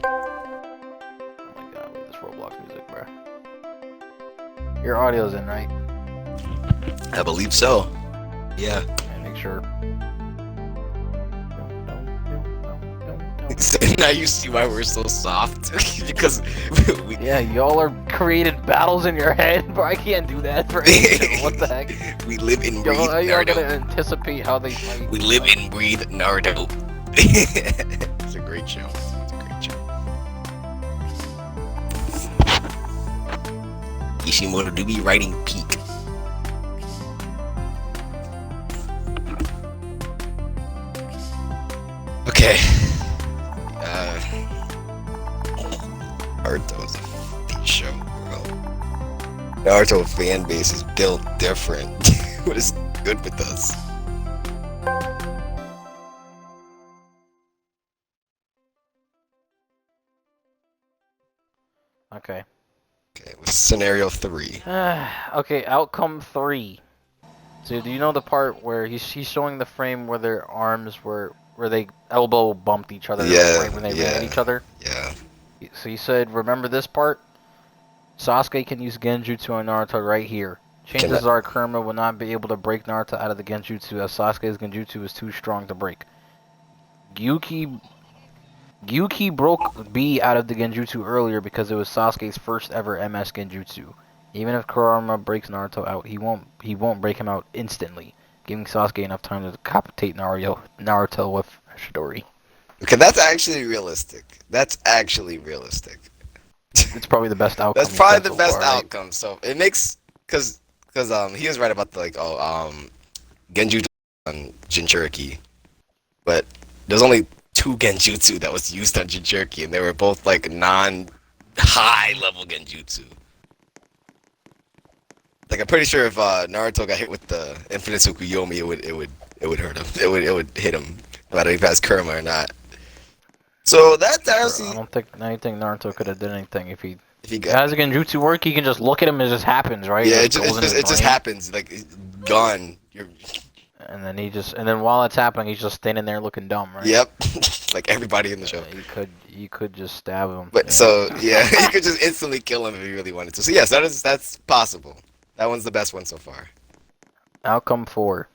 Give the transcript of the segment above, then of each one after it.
Oh my god, look at this Roblox music, bro. Your audio's in, right? I believe so. Yeah. Yeah, make sure. Now you see why we're so soft. Because we Yeah, y'all are created battles in your head, bro. I can't do that for anything. What the heck? we live and breathe Y'all gotta Naruto. anticipate how they fight. We live and breathe Naruto. It's a great show. It's a great show. Ishimoto do be writing peak. Okay. Naruto's a fake show, bro. Naruto fan base is built different. What is good with us? Okay. Okay, with scenario 3. Okay, outcome 3. So do you know the part where he's showing the frame where their arms were where they elbow bumped each other, Yeah, right when they ran at each other? Yeah. So he said, remember this part? Sasuke can use Genjutsu on Naruto right here. Chances are Kurama will not be able to break Naruto out of the Genjutsu as Sasuke's Genjutsu is too strong to break. Gyuki broke B out of the Genjutsu earlier because it was Sasuke's first ever MS Genjutsu. Even if Kurama breaks Naruto out, he won't break him out instantly, giving Sasuke enough time to decapitate Naruto with Chidori. Okay, that's actually realistic. That's actually realistic. It's probably the best outcome. That's probably the so best far, outcome. Right? So it makes because he was right about the Genjutsu on Jinchuriki, but there's only 2 Genjutsu that was used on Jinchuriki, and they were both like non-high level Genjutsu. Like I'm pretty sure if Naruto got hit with the Infinite Tsukuyomi, it would hurt him. It would hit him, no matter if he has Kurama or not. So that's honestly. I don't think Naruto could have done anything if he got, has a Genjutsu work. He can just look at him and it just happens, right? Yeah, it just happens. Like it's gone. And then while it's happening, he's just standing there looking dumb, right? Yep. Like everybody in the show. You could just stab him. But so yeah, you could just instantly kill him if you really wanted to. So yes, that's possible. That one's the best one so far. Outcome 4.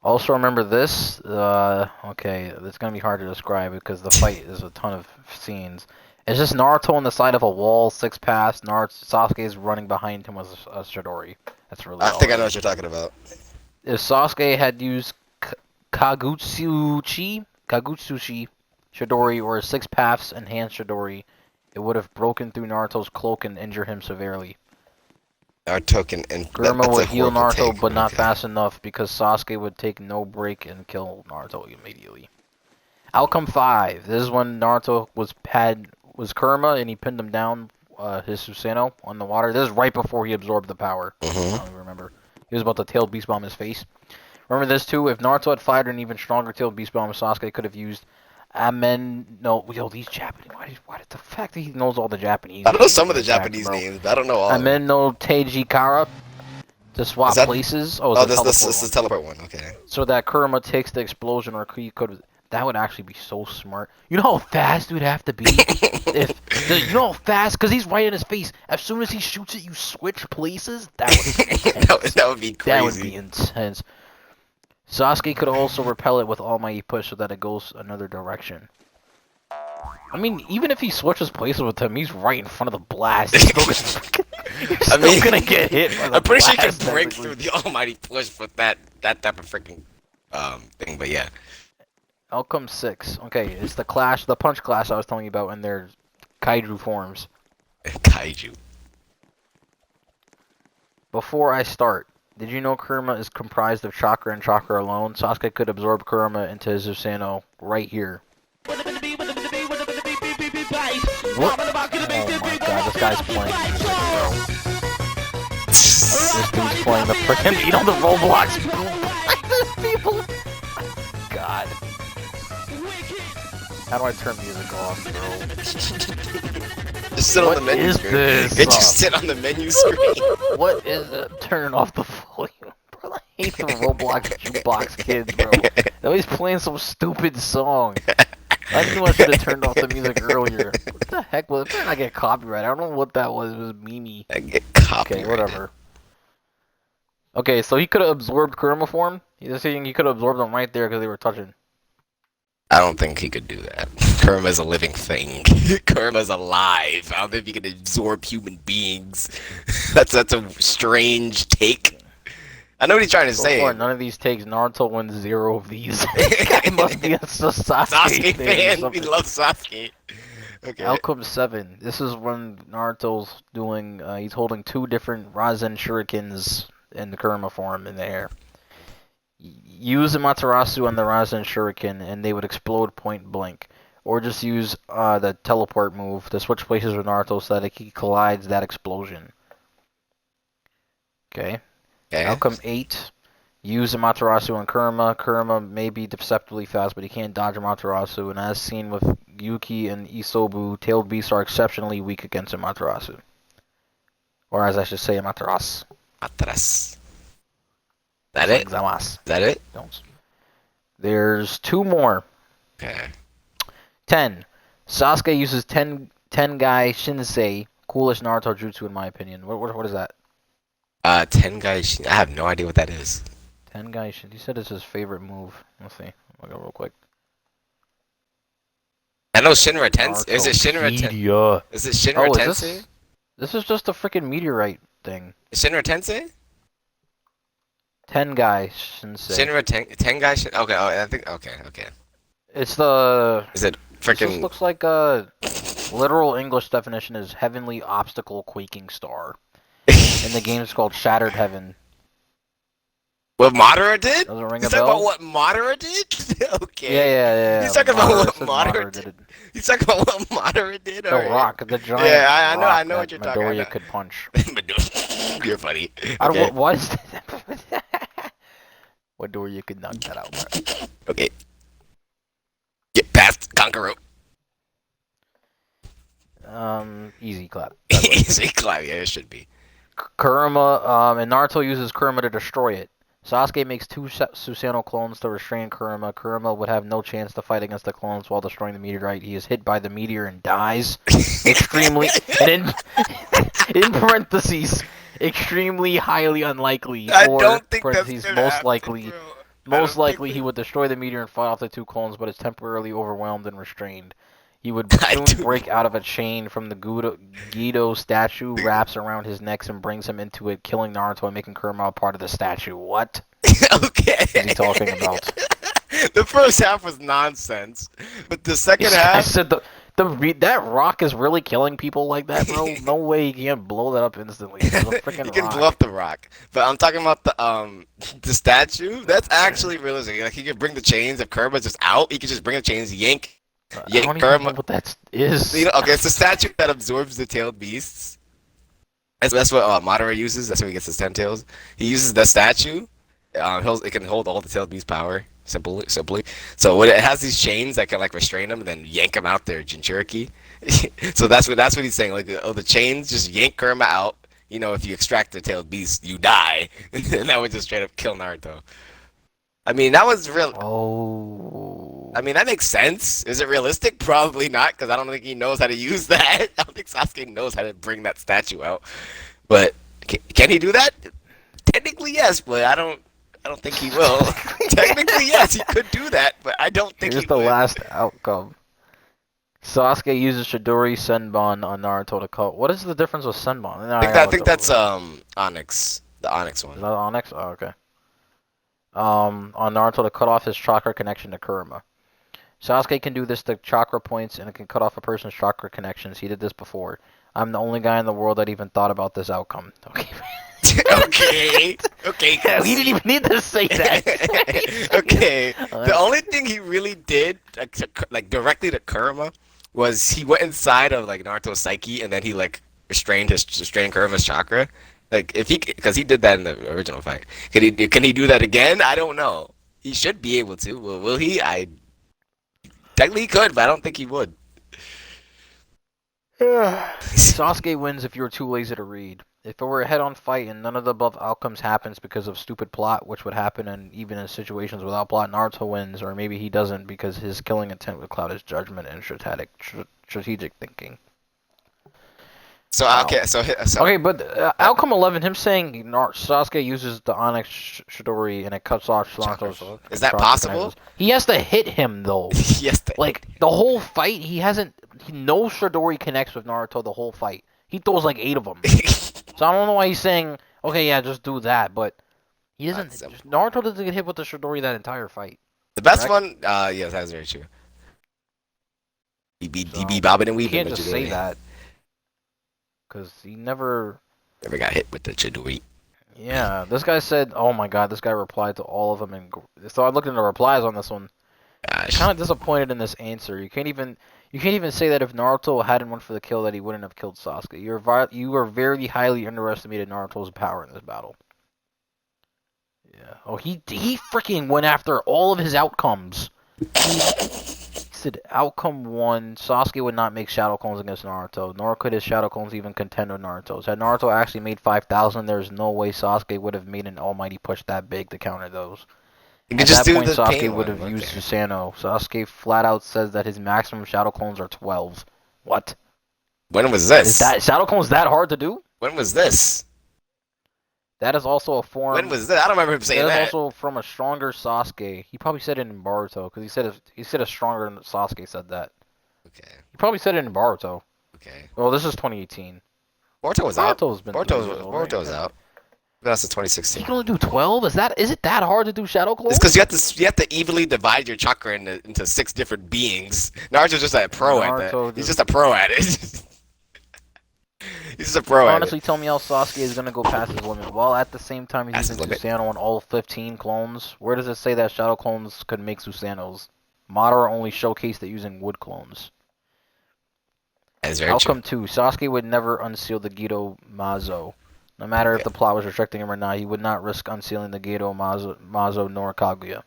Also remember this. Okay, it's gonna be hard to describe because the fight is a ton of scenes. It's just Naruto on the side of a wall, 6 paths. Sasuke is running behind him with a Chidori. That's really. I think I know what you're talking about. If Sasuke had used Kagutsuchi Chidori or 6 paths enhanced Chidori, it would have broken through Naruto's cloak and injured him severely. Naruto can Kurama would heal Naruto, but not fast enough because Sasuke would take no break and kill Naruto immediately. Outcome 5. This is when Naruto was Kurama and he pinned him down, his Susanoo on the water. This is right before he absorbed the power. I don't remember. He was about to tail beast bomb his face. Remember this too. If Naruto had fired an even stronger tail beast bomb, Sasuke could have used these Japanese. Why did the fact that he knows all the Japanese? I don't know some of the Japanese names, but I don't know all. Amen no Teijikara to swap places. Oh, this is the teleport one. Okay. So that Kurama takes the explosion, or he could. That would actually be so smart. You know how fast it would have to be? You know how fast? Because he's right in his face. As soon as he shoots it, you switch places? That would be intense. that would be crazy. That would be intense. Sasuke could also repel it with Almighty Push so that it goes another direction. I mean, even if he switches places with him, he's right in front of the blast. He's still gonna get hit by the I'm pretty sure he can blast break through the Almighty Push with that type of freaking thing, but yeah. Outcome 6. Okay, it's the punch clash I was telling you about in their kaiju forms. Kaiju. Before I start, did you know Kurama is comprised of chakra and chakra alone? Sasuke could absorb Kurama into his Susanoo right here. What? Oh my god, this guy's playing music, bro. This dude's playing the frickin' the Roblox people. God. How do I turn music off, bro? Just sit on the menu screen. This? Can't you sit on the menu screen? What is it? Turn off the volume, bro. I hate the Roblox jukebox kids, bro. They're always playing some stupid song. I knew I should have turned off the music earlier. What the heck was it? I get copyright. I don't know what that was. It was Mimi. I get Okay, copyrighted. whatever. Okay, so he could have absorbed Kurama form? He's saying he could have absorbed them right there because they were touching. I don't think he could do that. Kurama's a living thing. Kurama's alive. I don't think he can absorb human beings. That's a strange take. I know what he's trying to So say. far, none of these takes. Naruto wins 0 of these. This guy must be a Sasuke Sasuke fan or fan. We something. love Sasuke. Okay. Outcome 7. This is when Naruto's doing, he's holding 2 different Rasen Shurikens in the Kurama form in the air. Use Amaterasu on the Rasen Shuriken and they would explode point blank. Or just use the teleport move to switch places with Naruto so that he collides that explosion. Okay. Okay. Outcome 8. Use Amaterasu on Kurama. Kurama may be deceptively fast, but he can't dodge Amaterasu. And as seen with Yuki and Isobu, tailed beasts are exceptionally weak against Amaterasu. Or as I should say, Amaterasu. Atras. That Like it? Zamas. Is that it? There's 2 more. Okay. 10. Sasuke uses Tengai Shinsei. Coolest Naruto jutsu in my opinion. What is that? Tengai. I have no idea what that is. Tengai Shinsei. He said it's his favorite move. Let's see. Look up real quick. I know Shinra Tensei. Is it Shinra Tensei? Narutopedia. Is it Shinra Oh, is Tensei? this is just a freaking meteorite thing. Shinra Tensei? Tengai Shinsei. Tengai Okay, oh, I think okay. It's the. Is it This just freaking looks like a literal English definition is heavenly obstacle quaking star. And the game is called Shattered Heaven. what Madara did? Doesn't ring He's a talking bell? about what Madara did? Okay. Yeah. He's talking about Madara- what it says Madara did did. it. He's talking about what Madara did. The Alright. rock, the giant Yeah, I rock know what that you're talking about. Midoriya could punch. You're funny. I don't, Okay. what is that? Midoriya could knock that out, bro. Okay. Get past Kankuro. Easy clap. by the way. Easy climb. Yeah, it should be. Kurama, and Naruto uses Kurama to destroy it. Sasuke makes 2 Susanoo clones to restrain Kurama. Kurama would have no chance to fight against the clones while destroying the meteorite. He is hit by the meteor and dies. Extremely, and in parentheses, extremely highly unlikely, I or don't think that's parentheses, gonna most happen, likely. bro. Most likely, he would destroy the meteor and fight off the 2 clones, but is temporarily overwhelmed and restrained. He would I soon do break out of a chain from the Guido statue, wraps around his neck, and brings him into it, killing Naruto and making Kurama a part of the statue. What Okay. is he talking about? The first half was nonsense, but the second I half. said that rock is really killing people like that, bro. No way he can't blow that up instantly. It's a freaking He can rock. blow up the rock, but I'm talking about the statue. That's actually realistic. Like he could bring the chains if Kurama's just out. He could just bring the chains, yank I don't even know Kurama. what that is. You know, okay, it's a statue that absorbs the tailed beasts. That's what Madara uses. That's where he gets his 10 tails. He uses the statue. It can hold all the tailed beast power. Simply. So when it has these chains that can like restrain them and then yank them out their Jinchuriki. So that's what he's saying. Like, oh, the chains just yank Kurama out. You know, if you extract the tailed beast, you die, and that would just straight up kill Naruto. I mean, that was real. Oh. I mean, that makes sense. Is it realistic? Probably not, because I don't think he knows how to use that. I don't think Sasuke knows how to bring that statue out. But can he do that? Technically, yes, but I don't think he will. Technically, yes, he could do that, but I don't think Here's he the would. last outcome. Sasuke uses Chidori Senbon on Naruto to cut. What is the difference with Senbon? No, I think that's Onyx, the Onyx Is one. that Onyx? Oh, okay. On Naruto to cut off his chakra connection to Kurama. Sasuke can do this to chakra points and it can cut off a person's chakra connections. He did this before. I'm the only guy in the world that even thought about this outcome. Okay. Okay. He didn't even need to say that. Okay. The only thing he really did, like directly to Kurama, was he went inside of like Naruto's psyche and then he like restrained Kurama's chakra. Like if because he did that in the original fight. Can he do that again? I don't know. He should be able to. Will he? I technically he could, but I don't think he would. Sasuke wins if you're too lazy to read. If it were a head-on fight and none of the above outcomes happens because of stupid plot, which would happen and even in situations without plot, Naruto wins, or maybe he doesn't because his killing intent would cloud his judgment and strategic thinking. So Wow. okay, so Okay, but outcome 11, him saying Sasuke uses the Onyx Chidori and it cuts off Naruto's is that chakra possible? connections. He has to hit him though. Yes. Like the whole fight, no Chidori connects with Naruto the whole fight. He throws like 8 of them. So I don't know why he's saying, okay, yeah, just do that, but he doesn't. Naruto doesn't get hit with the Chidori that entire fight. The best Correct? one, yes, that's very true. He be So bobbing and you weaving can't with just say Chidori. that because he never. Never got hit with the Chidori. Yeah, this guy said, "Oh my God!" This guy replied to all of them, and so I looked into replies on this one. Gosh. Kind of disappointed in this answer. You can't even say that if Naruto hadn't went for the kill, that he wouldn't have killed Sasuke. You are very highly underestimated Naruto's power in this battle. Yeah. Oh, he freaking went after all of his outcomes. He said outcome 1, Sasuke would not make shadow clones against Naruto, nor could his shadow clones even contend with Naruto's. Had Naruto actually made 5,000, there's no way Sasuke would have made an almighty push that big to counter those. You At could just that do point, the Sasuke pain would one. have used Okay. Susanoo. Sasuke flat out says that his maximum shadow clones are 12. What? When was Is this? that shadow clones that hard to do? When was this? That is also a form. When was this? I don't remember him saying That that. is also from a stronger Sasuke. He probably said it in Boruto because he said a stronger Sasuke said that. Okay. He probably said it in Boruto. Okay. Well, this is 2018. Boruto was out. Boruto's been Boruto was out. That's in He 2016. can only do 12? Is it that hard to do shadow clones? It's because you have to evenly divide your chakra into 6 different beings. Naruto's just a pro at that. He's just a pro at it. He's just a pro at it. Honestly, tell me how Sasuke is gonna go past his limit. While at the same time he's Past using his limit? Susanoo on all 15 clones. Where does it say that shadow clones could make Susanos? Madara only showcased it using wood clones. That is very Outcome true. 2, Sasuke would never unseal the Gedo Mazo. No matter if the plot was restricting him or not, he would not risk unsealing the Gedo Mazo nor Kaguya.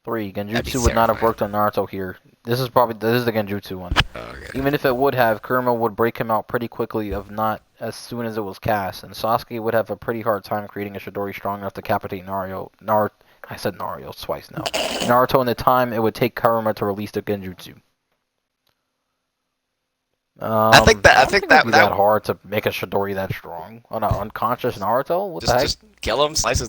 3, Genjutsu would not have worked on Naruto here. This is the Genjutsu one. Okay. Even if it would have, Kurama would break him out pretty quickly, if not as soon as it was cast, and Sasuke would have a pretty hard time creating a Chidori strong enough to decapitate I said Naruto twice now. Naruto in the time it would take Kurama to release the Genjutsu. I think that would be that hard to make a Chidori that strong on an unconscious Naruto. What the heck? Just kill him, slice his.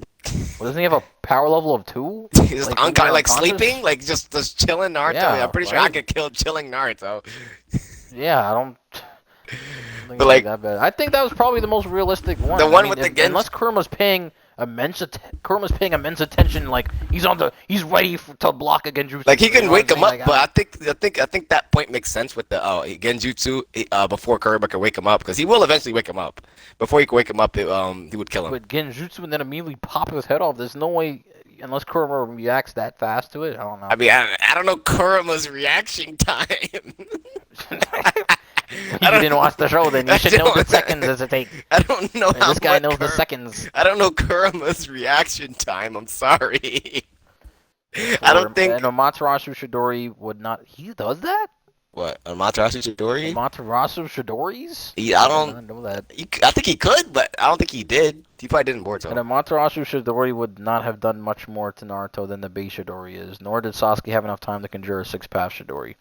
Well, doesn't he have a power level of 2? He's just unconscious? sleeping, like just chilling Naruto. Yeah, I'm pretty sure I could kill chilling Naruto. Yeah, I don't think But, like, that bad. I think that was probably the most realistic one. The one with the unless Kurama's paying immense attention, like he's ready to block a Genjutsu. Like he can wake him up, Like, but I think that point makes sense with the Genjutsu before Kurama can wake him up, because he will eventually wake him up. Before he can wake him up, he would kill him. But Genjutsu and then immediately pop his head off. There's no way, unless Kurama reacts that fast to it. I don't know. I mean, I don't know Kurama's reaction time. You didn't watch the show, then you should know the seconds as it takes. I don't know And how this guy much knows the seconds. I don't know Kurama's reaction time. I'm sorry. I don't think. And Amaterasu Chidori would not. He does that? What, Amaterasu Chidori? Amaterasu Chidoris? I don't I know that. I think he could, but I don't think he did. He probably didn't Boruto. And Amaterasu Chidori would not have done much more to Naruto than the base Chidori is, nor did Sasuke have enough time to conjure a 6-path Chidori.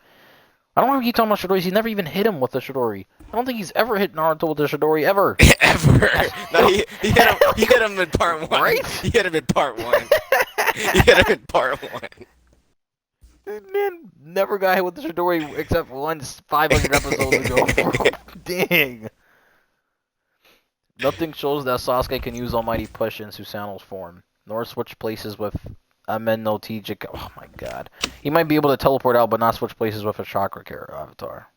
I don't know if you talking about Chidoris. He never even hit him with the Chidori. I don't think he's ever hit Naruto with the Chidori ever. Ever? No, he hit him in part 1. Right? He hit him in part 1. He hit him in part 1. Man, never got hit with the Chidori except once 500 episodes ago. Dang. Nothing shows that Sasuke can use Almighty Push in Susanoo's form, nor switch places with Amen no Tijik. Oh my god. He might be able to teleport out, but not switch places with a Chakra Avatar.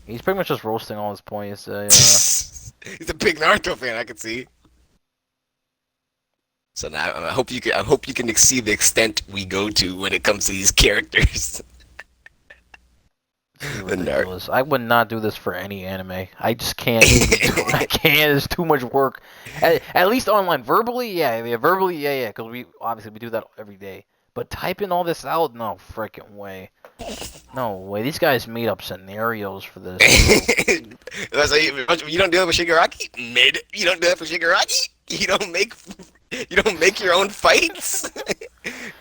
He's pretty much just roasting all his points. He's a big Naruto fan, I can see. So now I hope you can exceed the extent we go to when it comes to these characters. Ridiculous. I would not do this for any anime. I just can't. I can't. It's too much work. At least online. Verbally, yeah. Verbally, yeah. Because we do that every day. But typing all this out, no freaking way. No way. These guys made up scenarios for this, bro. So you don't do it with Shigaraki? Mid. You don't do that for Shigaraki? You don't make your own fights?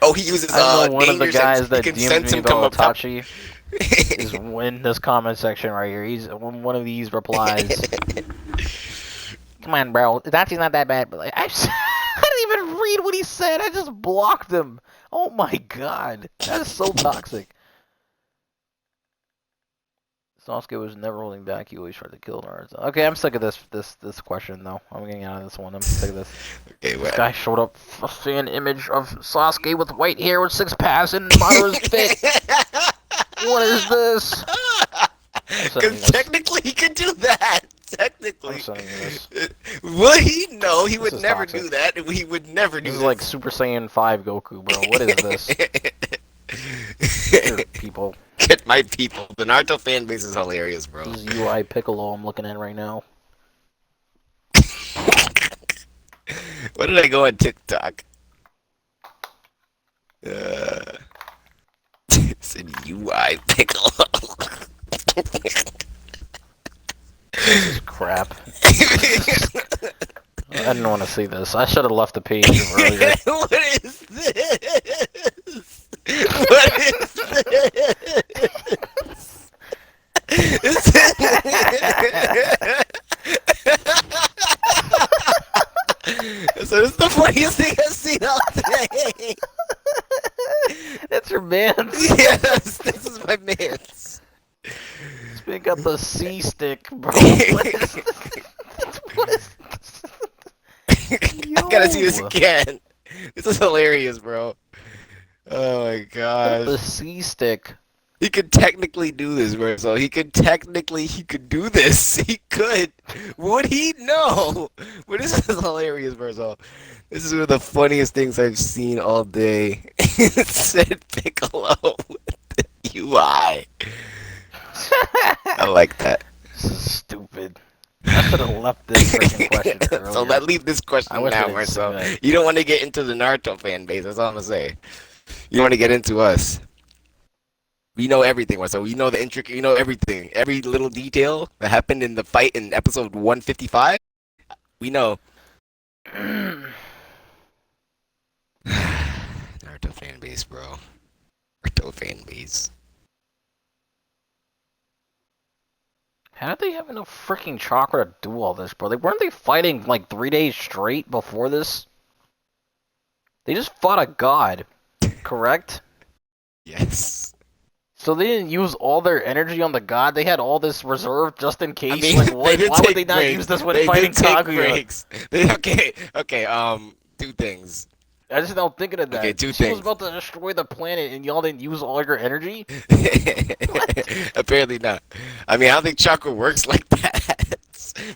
Oh, he uses I know one of the danger sense. guys He that can DM'd sense me him come about up top. Itachi is in this comment section right here. He's one of these replies. Come on, bro. Itachi's not that bad, but like, I didn't even read what he said. I just blocked him. Oh my god, that is so toxic. Sasuke was never holding back. He always tried to kill Naruto. Okay, I'm sick of this question though. I'm getting out of this one. I'm sick of this. Okay, This guy showed up a fan image of Sasuke with white hair with 6 pass and Madara's fit. What is this? Because technically he could do that. Technically. I'm sending you this. Will he? No, he This would is never toxic. do that. He would never do This this. is like Super Saiyan 5 Goku, bro. What is this? Here, people. Get my people. The Naruto fan base is hilarious, bro. This is UI Piccolo I'm looking at right now. What did I go on TikTok? It's an UI Piccolo. This is crap. I didn't want to see this. I should have left the page earlier. What is this? What is this? So this is the funniest thing I've seen all day. That's your man's. Yes, this is my man's. This man got the C stick, bro. What is this? What is this? I gotta see this again. This is hilarious, bro. Oh my The gosh. C stick. He could technically do this, bro. So he could do this. He could. Would he? No. But this is hilarious, bro. So this is one of the funniest things I've seen all day. It said Piccolo with the UI. I like that. This is stupid. I should have left this freaking question earlier. So let's leave this question I wish I now, didn't say Marcel. that. You don't want to get into the Naruto fan base. That's all I'm gonna say. You want to get into us. We know everything, Marcel. We know the intricate. You know everything. Every little detail that happened in the fight in episode 155. We know. Naruto fan base, bro. Naruto fan base. How did they have enough freaking chakra to do all this, bro? Weren't they fighting like 3 days straight before this? They just fought a god, correct? Yes. So they didn't use all their energy on the god. They had all this reserved just in case. I mean, Like, what? did Why would take they not breaks. use this when They fighting did take Kaguya? breaks. Okay. Two things. I just don't thinking of that. Okay, two she things. was about to destroy the planet, and y'all didn't use all your energy. Apparently not. I mean, I don't think chakra works like that.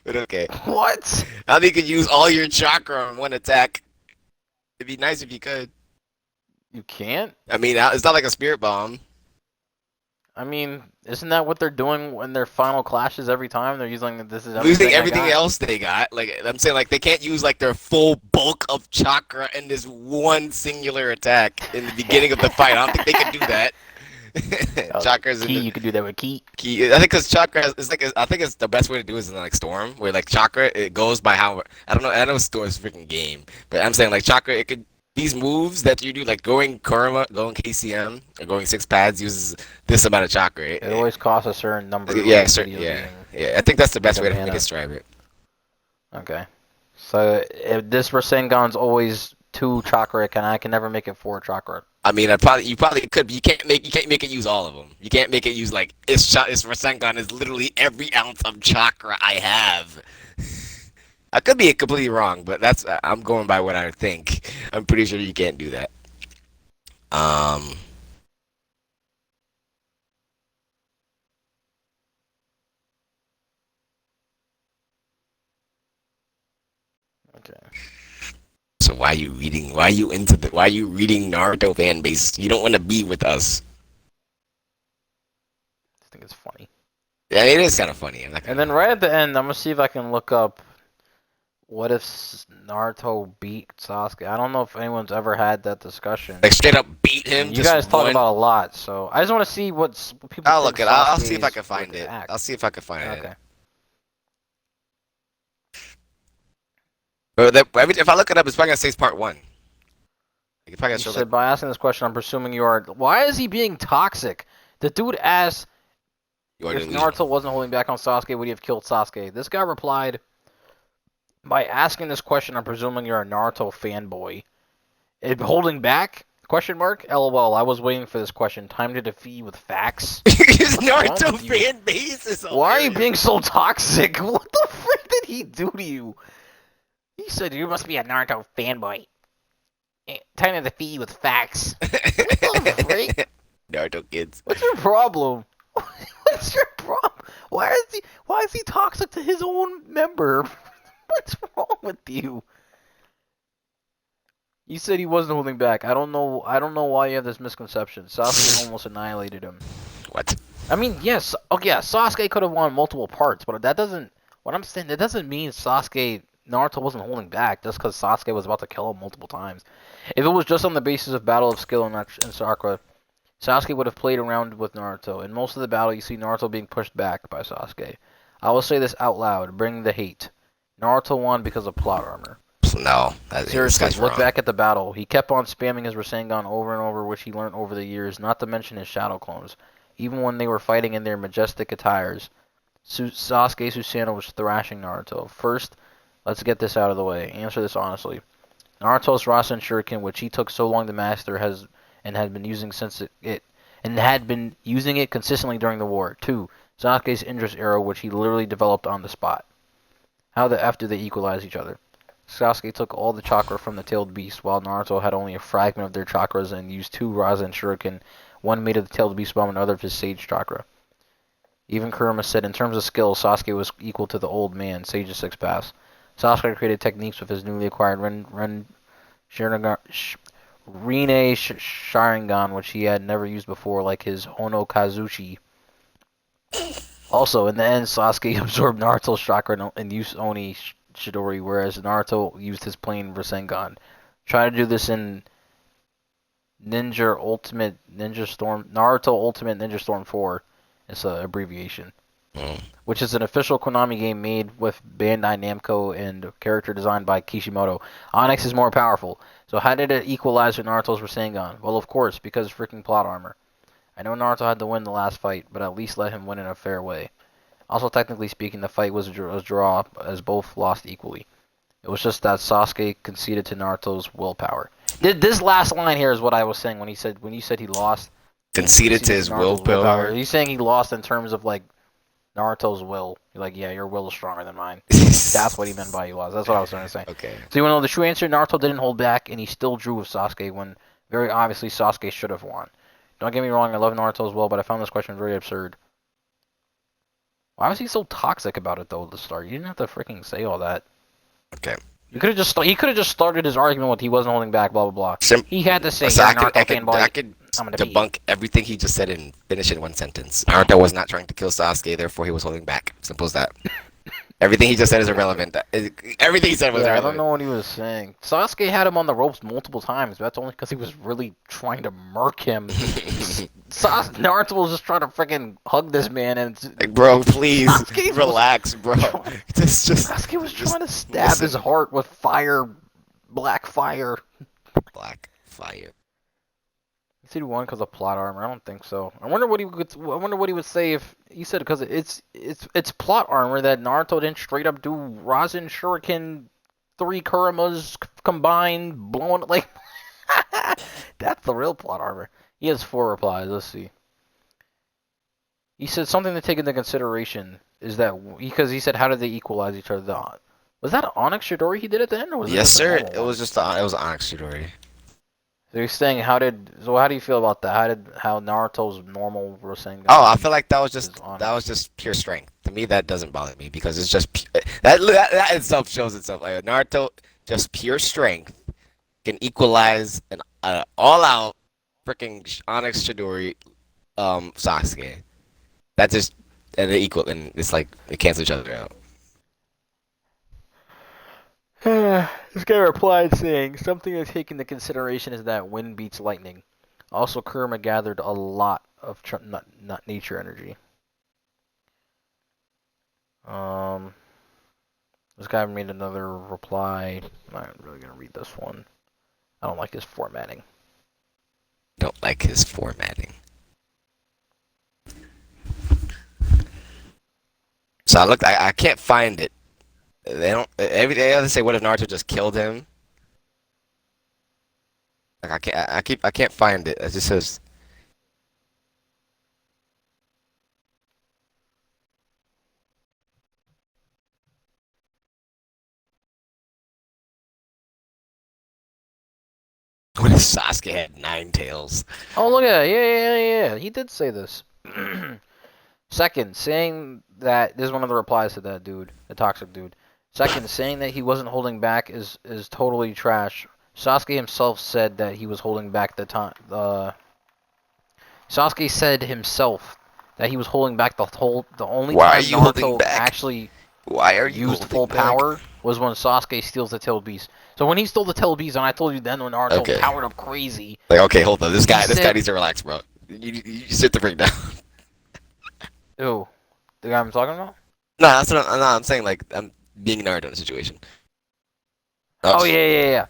But okay. What? I don't think you could use all your chakra on one attack. It'd be nice if you could. You can't. I mean, it's not like a spirit bomb. I mean, isn't that what they're doing in their final clashes every time? They're using this is Losing I everything got. else they got. Like I'm saying, like they can't use like their full bulk of chakra in this one singular attack in the beginning of the fight. I don't think they can do that. Chakra's Ki, in you could do that with Ki. key. I think because chakra is like I think it's the best way to do it is in like storm, where like chakra it goes by how I don't know. I know storm is a freaking game, but I'm saying like chakra it could. These moves that you do, like going Kurama, going KCM, or going 6 pads, uses this amount of chakra. It always costs a certain number. Yeah, of certain, videos yeah, being- yeah. I think that's the best like way a to mana. describe it. Okay. So if this Rasengan's always 2 chakra, and I can never make it 4 chakra. I mean, you probably could, but you can't make it use all of them. You can't make it use like it's Rasengan is literally every ounce of chakra I have. I could be completely wrong, but that's I'm going by what I think. I'm pretty sure you can't do that. Okay. So why are you reading? Why are you reading Naruto fan base? You don't want to be with us. I think it's funny. Yeah, it is kind of funny. I'm not And gonna then right at the end, I'm gonna see if I can look up What if Naruto beat Sasuke? I don't know if anyone's ever had that discussion. Like straight up beat him, You just guys talk one. about a lot, so I just want to see what people I'll think look it. I'll see if I Sasuke's can find would it. I'll act. see if I can find it. Okay. But if I look it up, it's probably gonna say it's part one. Like, it's probably gonna You show like said by asking this question, I'm presuming you are. Why is he being toxic? The dude asked your if delusion. Naruto wasn't holding back on Sasuke, would he have killed Sasuke? This guy replied, by asking this question, I'm presuming you're a Naruto fanboy. Holding back? Question mark? LOL. I was waiting for this question. Time to defeat you with facts. His What's wrong Naruto with you? fan base is Why are you hilarious. being so toxic? What the frick did he do to you? He said you must be a Naruto fanboy. Time to defeat you with facts. What the frick? Naruto kids. What's your problem? What's your problem? Why is he toxic to his own member? What's wrong with you? You said he wasn't holding back. I don't know why you have this misconception. Sasuke almost annihilated him. What? I mean, yes, oh yeah, Sasuke could have won multiple parts, but that doesn't. What I'm saying, that doesn't mean Naruto wasn't holding back just because Sasuke was about to kill him multiple times. If it was just on the basis of battle of skill and Sakura, Sasuke would have played around with Naruto. In most of the battle, you see Naruto being pushed back by Sasuke. I will say this out loud, bring the hate. Naruto won because of plot armor. No, this Seriously, guy's look wrong. back at the battle. He kept on spamming his Rasengan over and over, which he learned over the years, not to mention his shadow clones. Even when they were fighting in their majestic attires, Sasuke Susanoo was thrashing Naruto. First, let's get this out of the way. Answer this honestly. Naruto's Rasen Shuriken, which he took so long to master, had been using since it and had been using it consistently during the war. 2. Sasuke's Indra's arrow, which he literally developed on the spot. How the F do they equalize each other? Sasuke took all the chakra from the tailed beast, while Naruto had only a fragment of their chakras and used 2 Rasen Shuriken, one made of the tailed beast bomb and another of his sage chakra. Even Kurama said, in terms of skill, Sasuke was equal to the old man, Sage's 6 paths. Sasuke created techniques with his newly acquired Sharingan, which he had never used before, like his Ono Kazuchi. Also, in the end, Sasuke absorbed Naruto's chakra and used Oni Chidori, whereas Naruto used his plain Rasengan. Try to do this in Naruto Ultimate Ninja Storm 4. It's an abbreviation. Mm. Which is an official Konami game made with Bandai Namco and character designed by Kishimoto. Onyx is more powerful. So how did it equalize with Naruto's Rasengan? Well, of course, because freaking plot armor. I know Naruto had to win the last fight, but at least let him win in a fair way. Also, technically speaking, the fight was a draw, as both lost equally. It was just that Sasuke conceded to Naruto's willpower. This last line here is what I was saying when you said he lost. He Conceded to conceded his to Naruto's willpower. willpower. He's saying he lost in terms of like Naruto's will. You're like, yeah, your will is stronger than mine. That's what he meant by he lost. That's what I was trying to say. Okay. So you want to know the true answer? Naruto didn't hold back, and he still drew with Sasuke when very obviously Sasuke should have won. Don't get me wrong, I love Naruto as well, but I found this question very absurd. Why was he so toxic about it though at the start? You didn't have to freaking say all that. Okay. You could have just started his argument with he wasn't holding back, blah blah blah. Sim- He had to say, so "You're I a could, Naruto fanboy. I could I'm gonna beat you." debunk everything he just said and finish in one sentence. Naruto was not trying to kill Sasuke, therefore he was holding back. Simple as that. Everything he just said is irrelevant. Everything he said was Yeah, I don't irrelevant. know what he was saying. Sasuke had him on the ropes multiple times, but that's only because he was really trying to murk him. Naruto was just trying to freaking hug this man, and Like, bro, please Sasuke relax, bro. Just Sasuke was just trying to stab his listen. heart with fire, black fire. Black fire. He said he won because of plot armor. I don't think so. I wonder what he would say if he said because it's plot armor that Naruto didn't straight up do Rasen Shuriken 3 Kuramas combined blowing like that's the real plot armor. He has 4 replies. Let's see. He said something to take into consideration is that because he said how did they equalize each other? Was that Onyx Shidori he did at the end, or was it Yes, just a sir. normal It one? was just it was Onyx Chidori. So he's saying how do you feel about that? How Naruto's normal Rasengan Oh, I feel like that was is was Onyx? just pure strength. To me, that doesn't bother me because it's just that itself shows itself. Like Naruto, just pure strength can equalize an all-out freaking Onyx Chidori Sasuke. That just – and they equal, and it's like they cancel each other out. This guy replied saying, something to take into consideration is that wind beats lightning. Also, Kurama gathered a lot of not nature energy. Um, this guy made another reply. I'm not really gonna read this one. I don't like his formatting. Don't like his formatting. So I looked. I can't find it. They don't. Every day they say, "What if Naruto just killed him?" Like I can't. I can't find it. It just says. What if Sasuke had 9 tails? Oh, look at it. Yeah. He did say this. Second, saying that this is one of the replies to that dude, the toxic dude. Second, saying that he wasn't holding back is totally trash. Sasuke himself said that he was holding back the time. Sasuke said himself that he was holding back the only Why are time you holding Naruto back? actually Why are you used holding full back? power was when Sasuke steals the tailed beast. So when he stole the tailed beast, and I told you then when Naruto Okay. powered up crazy, Like okay, hold on. he This guy said, needs to relax, bro. You sit the freak down. "Ew, the guy I'm talking about." No, that's what I'm, no, I'm saying. Like I'm being Naruto in a situation. Oh, Oh yeah.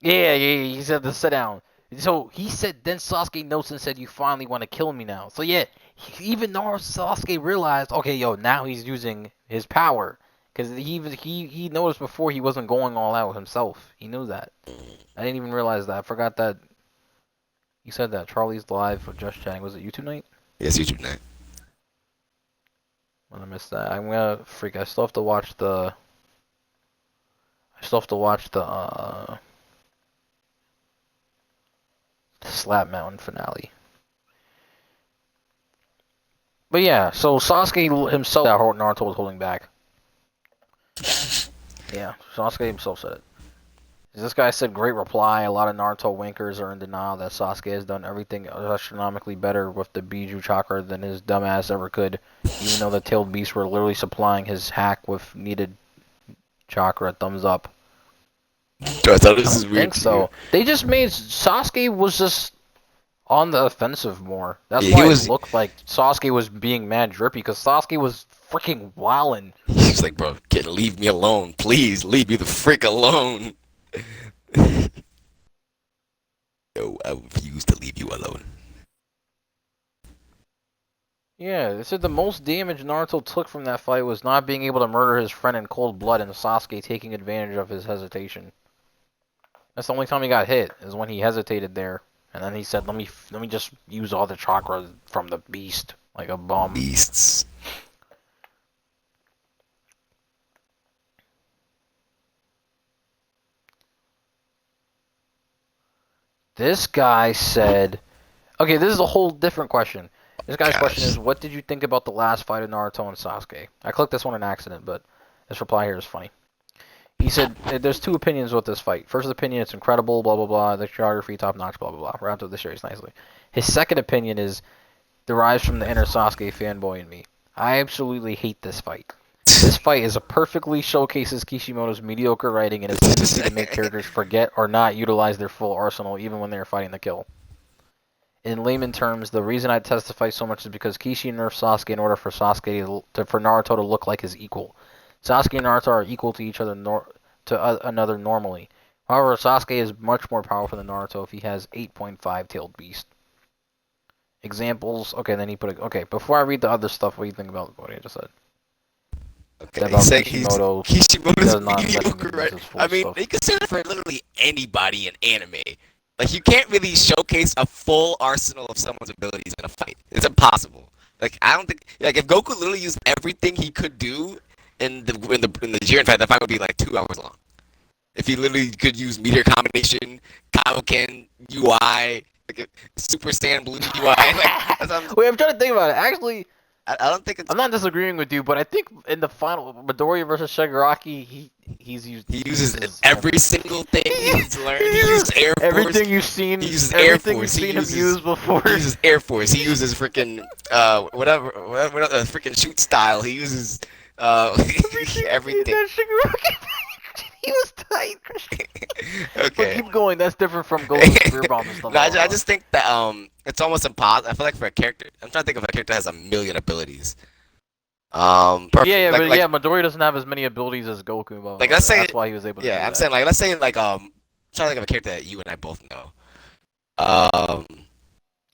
He said to sit down. So he said, then Sasuke notes and said, "You finally want to kill me now." So yeah, even though Sasuke realized, okay, yo, now he's using his power, because he noticed before he wasn't going all out himself. He knew that. I didn't even realize that. I forgot that he said that. Charlie's live with Just Chatting. Was it YouTube night? yes, YouTube night. When I missed that, I'm gonna freak. I still have to watch the. I still have to watch the Slap Mountain finale. But yeah, so Sasuke himself that Naruto was holding back. Yeah, Sasuke himself said it. This guy said, great reply. A lot of Naruto winkers are in denial that Sasuke has done everything astronomically better with the Biju chakra than his dumbass ever could, even though the tailed beasts were literally supplying his hack with needed chakra. Thumbs up. Dude, I thought I this is don't weird think to you. so. They just made Sasuke was just on the offensive more. That's Yeah, he why it was. looked like Sasuke was being mad drippy, because Sasuke was freaking wildin'. He's like, bro, kid, leave me alone, please, leave me the frick alone. No, I refuse to leave you alone. Yeah, they said the most damage Naruto took from that fight was not being able to murder his friend in cold blood and Sasuke taking advantage of his hesitation. That's the only time he got hit, is when he hesitated there. And then he said, let me just use all the chakra from the beast, like a bum. Beasts. This guy said, okay, this is a whole different question. This guy's question Gosh. is, what did you think about the last fight of Naruto and Sasuke? I clicked this one in accident, but this reply here is funny. He said, there's two opinions with this fight. First opinion, it's incredible, blah, blah, blah. The choreography, top notch, blah, blah, blah. Wrapped up the series nicely. His second opinion is derives from the inner Sasuke fanboy in me. I absolutely hate this fight. This fight is a perfectly showcases Kishimoto's mediocre writing and his tendency to make characters forget or not utilize their full arsenal even when they are fighting the kill. In layman terms, the reason I testify so much is because Kishi nerfed Sasuke in order for for Naruto to look like his equal. Sasuke and Naruto are equal to each other another normally. However, Sasuke is much more powerful than Naruto if he has 8.5 tailed beast. Examples. Okay, then he put. Okay, before I read the other stuff, what do you think about what I just said? Okay, he's About saying he's Kishimoto Kishimoto's does not letting mediocre, him use right? his I full mean, stuff. they could say that for literally anybody in anime. Like, you can't really showcase a full arsenal of someone's abilities in a fight. It's impossible. Like, I don't think, like, if Goku literally used everything he could do in the Jiren fight, that fight would be like 2 hours long. If he literally could use meteor combination, Kaioken, UI, like Super Saiyan Blue UI, like that's what Wait, I'm trying to think about it. Actually, I don't think it's I'm not disagreeing with you, but I think in the final Midoriya versus Shigaraki, he's used he he uses uses every single thing he's he learned. He uses uses Air Force. everything you've He seen him uses use before. he uses Air Force. He uses freaking whatever freaking shoot style. He uses uh Everything in everything. that Shigaraki. He was tight, Christian. But Okay. keep going. That's different from Goku's spear bomb and stuff. No, I just think that it's almost impossible. I feel like for a character, I'm trying to think of a character that has a million abilities. Yeah, Perfect. yeah, Like but yeah, Midori doesn't have as many abilities as Goku, like let's but say that's why he was able to yeah, do I'm that. saying like let's say like trying to think of a character that you and I both know. Um,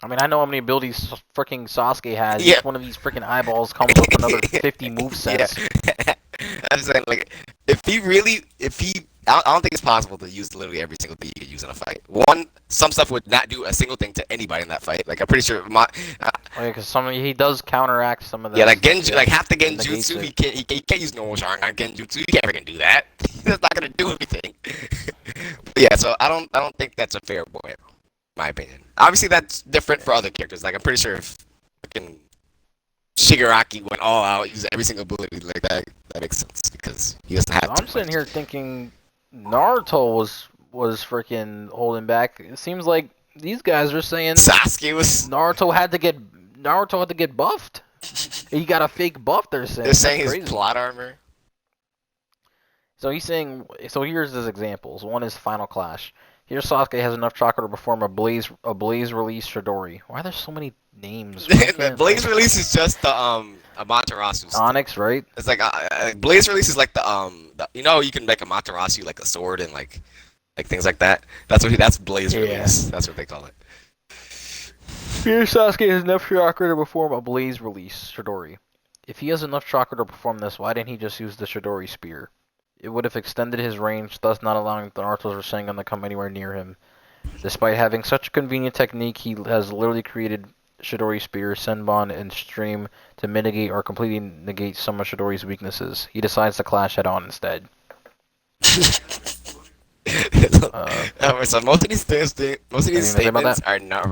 I mean, I know how many abilities freaking Sasuke has. yeah, Each one of these freaking eyeballs comes with another 50 move yeah. sets. I'm saying like if he I don't think it's possible to use literally every single thing you could use in a fight. One, some stuff would not do a single thing to anybody in that fight. Like I'm pretty sure Oh, yeah, because he does counteract some of yeah, that like stuff, Genju, yeah. like half the It negates Genjutsu, it. he can't use normal Sharingan Genjutsu. He can't freaking do that. That's not gonna do anything. But yeah, so I don't think that's a fair point, in my opinion. Obviously, that's different for other characters. Like I'm pretty sure if fucking Shigaraki went all out, used every single ability like that, that makes sense because he doesn't have too I'm sitting much. here thinking Naruto was freaking holding back. It seems like these guys are saying Sasuke was. Naruto had to get buffed. He got a fake buff. They're They're saying that's saying his crazy. plot armor. So he's saying. So here's his examples. One is Final Clash. Here Sasuke has enough chakra to perform a blaze release Chidori. Why are there so many names? Why The can't Blaze like release is just the Amaterasu stuff. Onyx, right? It's like Blaze release is like you know you can make Amaterasu like a sword and like things like that. That's Blaze Yeah. release. That's what they call it. Here Sasuke has enough chakra to perform a blaze release Chidori. If he has enough chakra to perform this, why didn't he just use the Chidori spear? It would have extended his range, thus not allowing Naruto's Rasengan to come anywhere near him. Despite having such a convenient technique, he has literally created Chidori Spear, Senbon, and Stream to mitigate or completely negate some of Chidori's weaknesses. He decides to clash head on instead. So most of these Anything to say about statements that? are not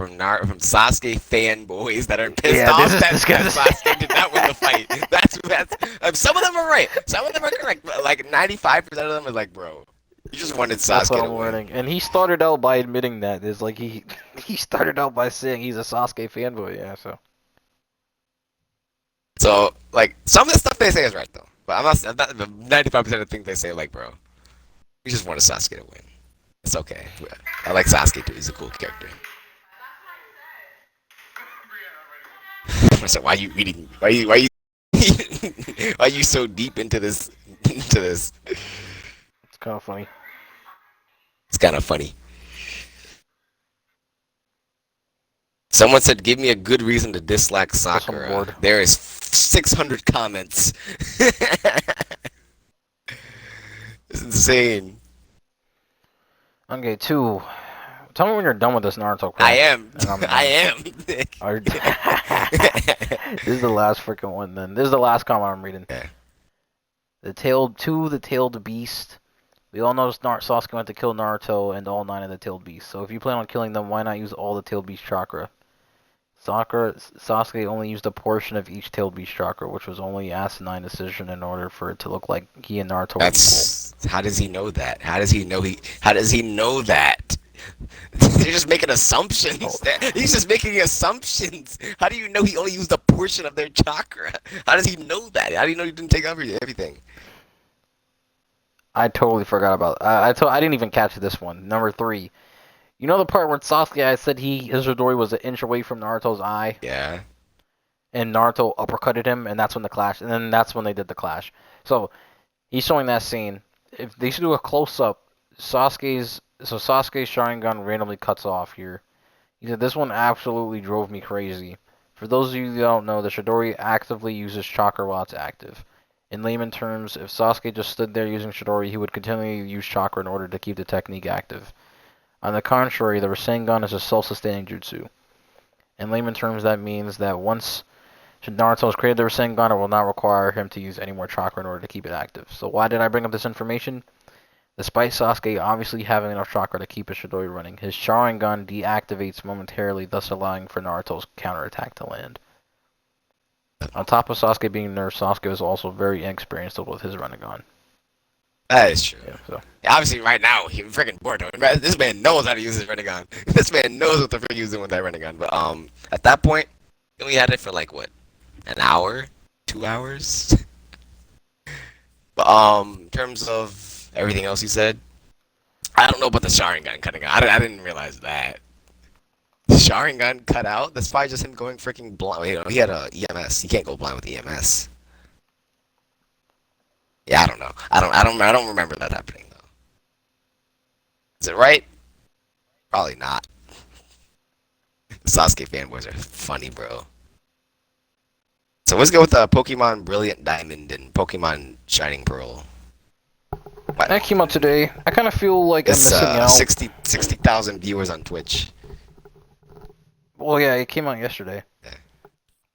from Sasuke fanboys that are pissed Yeah, off this that guy's Sasuke did not win the fight. That's some of them are right, some of them are correct, but like 95% of them is like, bro, you just wanted That's what Sasuke to I'm win. learning. And he started out by admitting that. It's like he started out by saying he's a Sasuke fanboy, yeah, so. So like some of the stuff they say is right though, but I'm not 95% of the things they say like, bro, you just wanted Sasuke to win. It's okay. I like Sasuke too. He's a cool character. So why you reading? Why are you so deep into this? Into this? It's kind of funny. It's kind of funny. Someone said, "Give me a good reason to dislike Plus I'm Sakura." bored. There is 600 comments. It's insane. Okay, 2. Tell me when you're done with this Naruto crap. I am. And I'm I am. This is the last freaking one then. This is the last comment I'm reading. Yeah. The tailed beast. We all know Sasuke went to kill Naruto and all 9 of the tailed beasts. So if you plan on killing them, why not use all the tailed beast chakra? Sasuke only used a portion of each tailed beast chakra, which was only asinine decision in order for it to look like he and Naruto were That's how does he know that? How does he know How does he know that? You're just making assumptions. He's just making assumptions. How do you know he only used a portion of their chakra? How does he know that? How do you know he didn't take everything? I totally forgot about. I didn't even catch this one. Number 3. You know the part where Sasuke I said his Chidori was an inch away from Naruto's eye, Yeah. and Naruto uppercutted him, and that's when the clash. And then that's when they did the clash. So he's showing that scene. If they should do a close up, Sasuke's Sharingan randomly cuts off here. He said this one absolutely drove me crazy. For those of you who don't know, the Chidori actively uses chakra while it's active. In layman terms, if Sasuke just stood there using Chidori, he would continually use chakra in order to keep the technique active. On the contrary, the Rasengan is a self-sustaining jutsu. In layman terms, that means that once Naruto has created the Rasengan, it will not require him to use any more chakra in order to keep it active. So why did I bring up this information? Despite Sasuke obviously having enough chakra to keep his Chidori running, his Sharingan deactivates momentarily, thus allowing for Naruto's counterattack to land. On top of Sasuke being nerfed, Sasuke was also very inexperienced with his Rinnegan. That is true. Yeah, so. Obviously, right now, he's freaking bored. This man knows how to use his Rinnegan. This man knows what the frick he's doing with that Rinnegan. But at that point, he only had it for like what, an hour, 2 hours. But in terms of everything else he said. I don't know about the Sharingan cutting out. I didn't realize that. Sharingan cut out? That's probably just him going freaking blind. You know, he had a EMS. He can't go blind with EMS. Yeah, I don't know. I don't remember that happening though. Is it right? Probably not. Sasuke fanboys are funny, bro. So let's go with Pokemon Brilliant Diamond and Pokemon Shining Pearl. What? That came out today. I kind of feel like I'm It's missing out. 60,000 viewers on Twitch. Well, yeah, it came out yesterday. Yeah.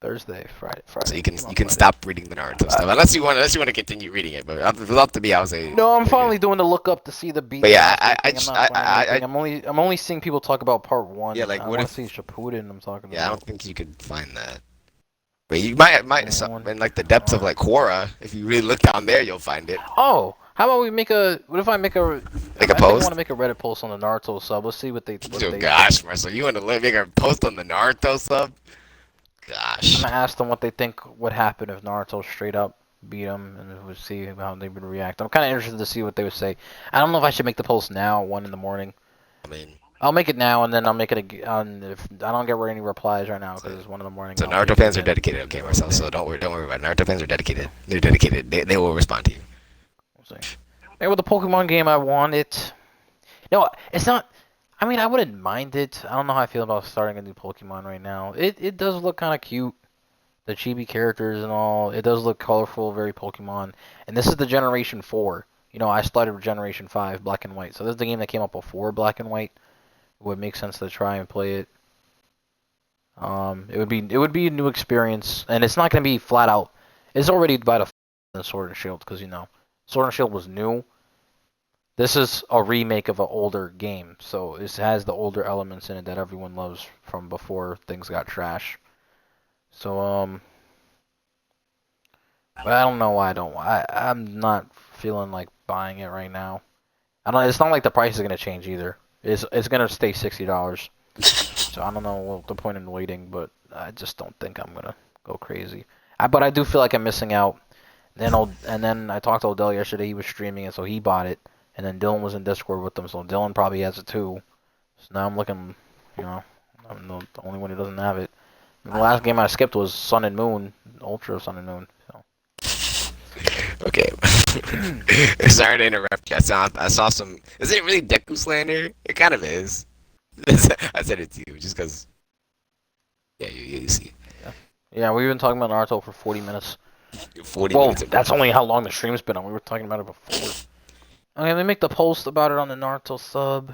Thursday, Friday. So It you came can out Friday. stop reading the Naruto stuff unless you want to continue reading it. But if it's up to me, I would say. No, I'm finally doing the look up to see the beat. But yeah, I'm not finding anything. I'm only seeing people talk about part one. Yeah, like I what want if? to see Shippuden. I'm talking Yeah, I about. don't think you could find that. But you might in like the depths of like Quora, if you really look down there, you'll find it. Oh, how about we make a? What if I make a? Make a I think I want post. to make a Reddit post on the Naruto sub. Let's see what they. Oh gosh, Marcel, you want to make a post on the Naruto sub? I'm Gosh. gonna ask them what they think would happen if Naruto straight up beat him, and we'll see how they would react. I'm kind of interested to see what they would say. I don't know if I should make the post now, 1 in the morning. I mean, I'll make it now, and then I'll make it if I don't get any replies right now because it's 1 in the morning. so I'll Naruto make fans it are again dedicated, okay, later Marcel. today. So don't worry about it. Naruto fans are dedicated. They're dedicated. They will respond to you. We'll see. Hey, with the Pokemon game, I want it. No, it's not. I mean, I wouldn't mind it. I don't know how I feel about starting a new Pokemon right now. It does look kind of cute. The chibi characters and all. It does look colorful, very Pokemon. And this is the Generation 4. You know, I started with Generation 5, Black and White. So this is the game that came up before Black and White. It would make sense to try and play it. It would be a new experience, and it's not going to be flat out. It's already by the Sword and Shield because you know Sword and Shield was new. This is a remake of an older game, so it has the older elements in it that everyone loves from before things got trash. So but I don't know why I don't. I'm not feeling like buying it right now. I don't. It's not like the price is gonna change either. It's gonna stay $60. So I don't know what the point in waiting, but I just don't think I'm gonna go crazy. But I do feel like I'm missing out. And then I talked to Odell yesterday. He was streaming it, so he bought it. And then Dylan was in Discord with them, so Dylan probably has it too. So now I'm looking, you know, I'm the only one who doesn't have it. And the last game I skipped was Sun and Moon, Ultra Sun and Moon. So. Okay. Sorry to interrupt you. I saw some. Is it really Deku slander? It kind of is. I said it to you just because. Yeah, you see. Yeah, we've been talking about Naruto for 40 minutes. 40 Well, minutes. that's only how long the stream's been on. We were talking about it before. Okay, let me make the post about it on the Naruto sub.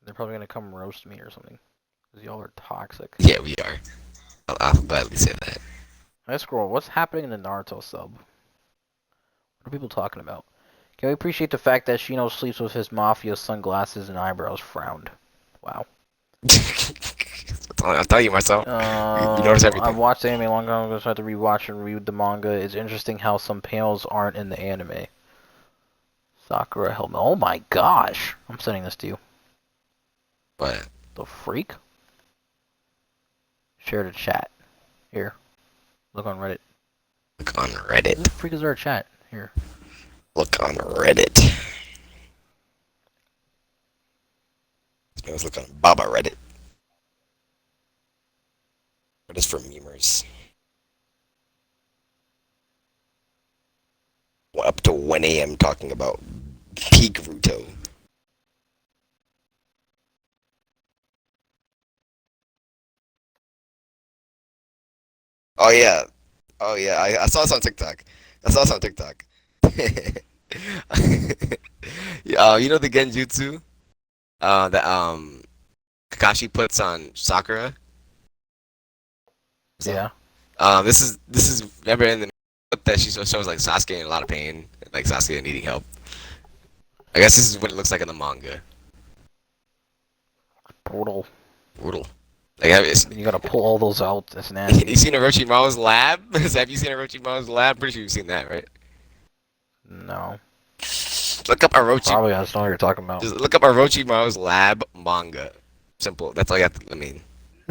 They're probably gonna come roast me or something. Because y'all are toxic. Yeah, we are. I'll gladly say that. Let's scroll. What's happening in the Naruto sub? What are people talking about? Can we appreciate the fact that Shino sleeps with his mafia sunglasses and eyebrows frowned? Wow. I'll tell you myself. You notice I've everything. watched the anime long ago. I'm going to try to rewatch and read the manga. It's interesting how some panels aren't in the anime. Sakura helmet. Oh my gosh. I'm sending this to you. What? The freak? Share the chat. Here. Look on Reddit. Look on Who Reddit. the freak is our chat? Here. Look on Reddit. Let's look on Baba Reddit. Reddit's for memers. We're up to 1 a.m. talking about peak Ruto. Oh yeah. Oh yeah. I saw this on TikTok. I saw this on TikTok. You know the Genjutsu? That Kakashi puts on Sakura? So, Yeah. this is remember in the clip that she shows like Sasuke in a lot of pain, like Sasuke needing help. I guess this is what it looks like in the manga. Brutal. Brutal. Like You gotta pull all those out. That's nasty. you seen Orochimaru's lab? Have you seen Orochimaru's lab? Pretty sure you've seen that, right? No. Look up Orochi. Probably I just know what you're talking about. Just look up Orochimaru's lab manga. Simple. That's all you have to. I mean,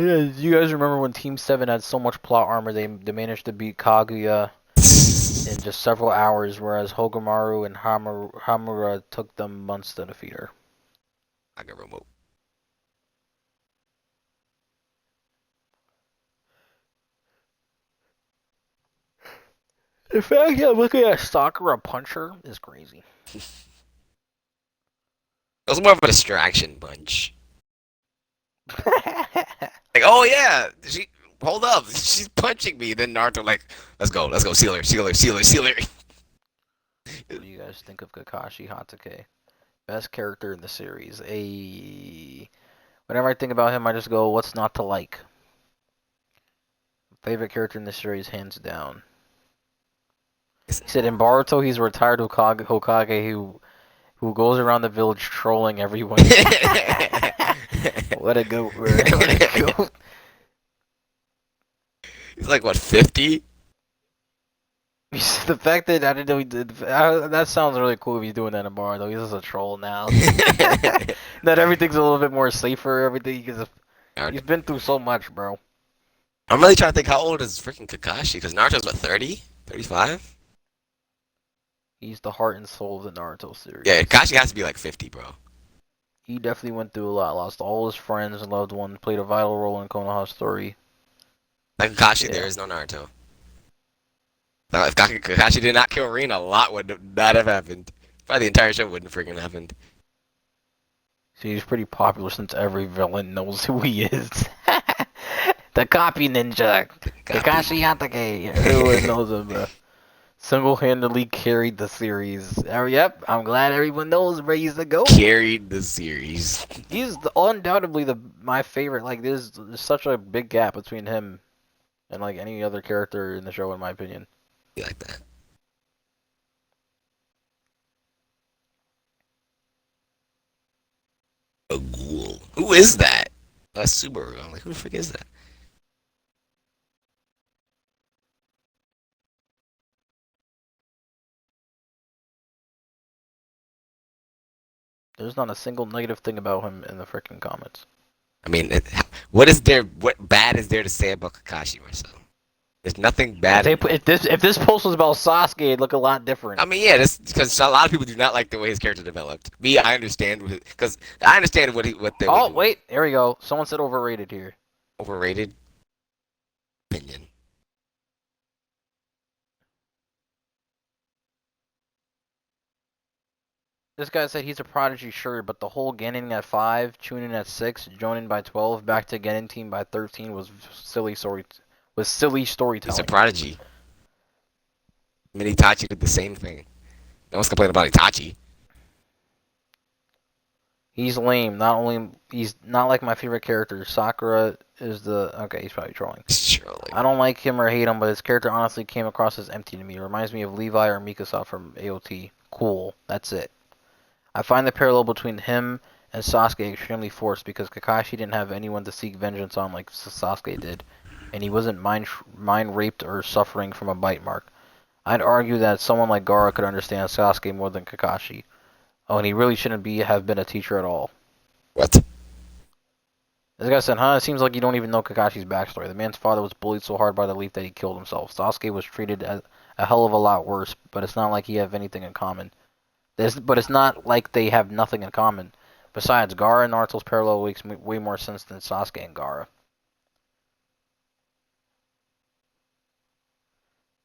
Yeah, you guys remember when Team 7 had so much plot armor they managed to beat Kaguya in just several hours, whereas Hogamaru and Hamura took them months to defeat her. I got remote. In fact, yeah, looking at Sakura punch her is crazy. It was more of a distraction bunch. Like, oh yeah, she hold up, she's punching me. Then Naruto like, let's go, seal her, seal her, seal her, seal her. What do you guys think of Kakashi Hatake? Best character in the series. Whenever I think about him, I just go, what's not to like? Favorite character in the series, hands down. He said in Boruto, he's a retired Hokage who goes around the village trolling everyone. What a goat, bro. What a goat. He's like what 50? The fact that I didn't know he did that sounds really cool if he's doing that in Boruto. He's just a troll now. That everything's a little bit more safer. Everything he's been through so much, bro. I'm really trying to think how old is freaking Kakashi? Because Naruto's what 30, 35? He's the heart and soul of the Naruto series. Yeah, Kakashi has to be like 50, bro. He definitely went through a lot. Lost all his friends and loved ones. Played a vital role in Konoha's story. Like Kakashi, Yeah. there is no Naruto. Now, if Kakashi did not kill Rin, a lot would not have happened. Probably the entire show wouldn't freaking happened. So he's pretty popular since every villain knows who he is. The copy ninja, Kakashi Hatake. Everyone knows him, bro. Single-handedly carried the series. Yep, I'm glad everyone knows where he's the GOAT. Carried the series. He's undoubtedly my favorite. Like, there's such a big gap between him and like any other character in the show, in my opinion. You like that? A ghoul. Who is that? That's Subaru. I'm like, who the frick is that? There's not a single negative thing about him in the freaking comments. I mean, what bad is there to say about Kakashi, Marcel? There's nothing bad. If this post was about Sasuke, it'd look a lot different. I mean, yeah, that's because a lot of people do not like the way his character developed. Me, I understand because I understand what they. Oh wait, here we go. Someone said overrated here. Overrated opinion. This guy said he's a prodigy, sure, but the whole Genin at 5, tuning at 6, joining by 12, back to Genin team by 13 was silly storytelling. He's a prodigy. I mean, Itachi did the same thing. No one's complaining about Itachi. He's lame. He's not like my favorite character. Sakura is okay, he's probably trolling. Surely. I don't like him or hate him, but his character honestly came across as empty to me. It reminds me of Levi or Mikasa from AOT. Cool. That's it. I find the parallel between him and Sasuke extremely forced because Kakashi didn't have anyone to seek vengeance on like Sasuke did, and he wasn't mind raped or suffering from a bite mark. I'd argue that someone like Gaara could understand Sasuke more than Kakashi. Oh, and he really shouldn't have been a teacher at all. What? This guy said, it seems like you don't even know Kakashi's backstory. The man's father was bullied so hard by the leaf that he killed himself. Sasuke was treated as a hell of a lot worse, but it's not like he have anything in common. But it's not like they have nothing in common. Besides, Gaara and Naruto's parallel makes way more sense than Sasuke and Gaara.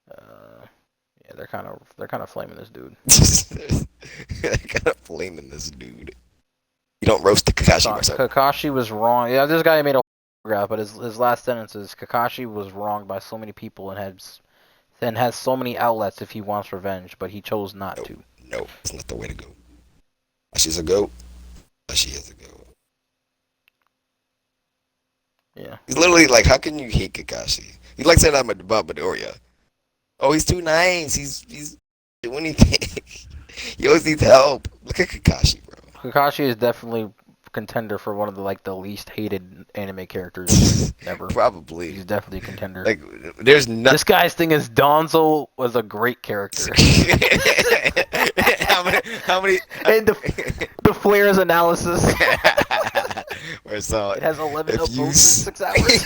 Yeah, they're kind of flaming this dude. They're kind of flaming this dude. You don't roast the Kakashi myself. Kakashi was wrong. Yeah, this guy made a graph, but his last sentence is Kakashi was wronged by so many people and has so many outlets if he wants revenge, but he chose not to. No, it's not the way to go. She's a goat. She is a goat. Yeah. He's literally like, how can you hate Kakashi? He's like saying I'm about Midoriya. Oh, he's too nice. He's doing anything. He always needs help. Look at Kakashi, bro. Kakashi is definitely a contender for one of the least hated anime characters ever. Probably. He's definitely a contender. Like, there's no. This guy's thing is Donzo was a great character. How many? And the Flair's analysis. Or so It has 11 if you upvotes in 6 hours.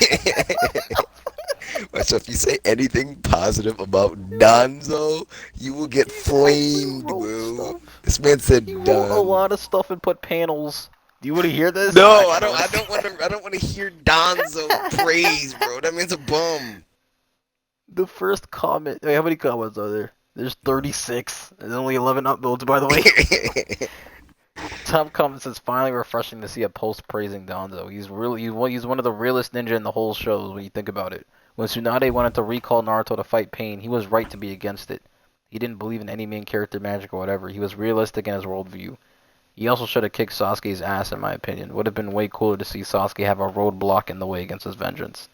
so if you say anything positive about Donzo, you will get He actually flamed, wrote bro. stuff. This man He said wrote a done. lot of stuff and put panels. Do you want to hear this? I No, kind of want I to see. don't want to. I don't want to hear Donzo praise, bro. That man's a bum. The first comment. Wait, how many comments are there? There's 36. There's only 11 upvotes, by the way. Top comment says, finally refreshing to see a post praising Donzo. He's one of the realest ninja in the whole show when you think about it. When Tsunade wanted to recall Naruto to fight Pain, he was right to be against it. He didn't believe in any main character magic or whatever. He was realistic in his worldview. He also should have kicked Sasuke's ass, in my opinion. Would have been way cooler to see Sasuke have a roadblock in the way against his vengeance.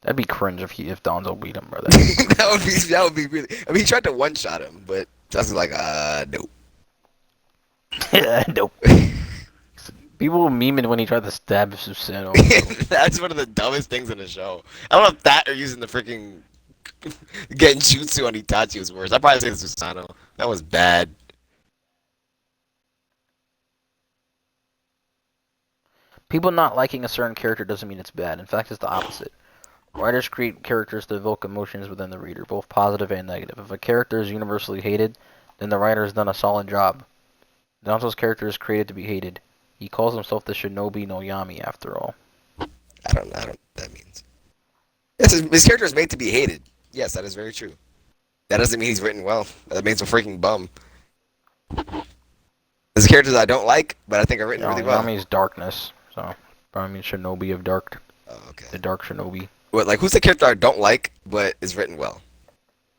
That'd be cringe if Donzo beat him, bro. That'd be cringe. That would be really. I mean, he tried to one shot him, but Sasuke's like, nope. Nope. People were memeing when he tried to stab Susanoo, bro. That's one of the dumbest things in the show. I don't know if that or using the freaking Genjutsu on Itachi was worse. I'd probably say Susanoo. That was bad. People not liking a certain character doesn't mean it's bad. In fact, it's the opposite. Writers create characters to evoke emotions within the reader, both positive and negative. If a character is universally hated, then the writer has done a solid job. Danzo's character is created to be hated. He calls himself the Shinobi no Yami, after all. I don't know what that means. Yes, his character is made to be hated. Yes, that is very true. That doesn't mean he's written well. That means a freaking bum. There's characters I don't like, but I think are written really well. Yami's darkness, so probably means Shinobi of Dark. Oh, okay. The Dark Shinobi. What, like, who's the character I don't like, but is written well?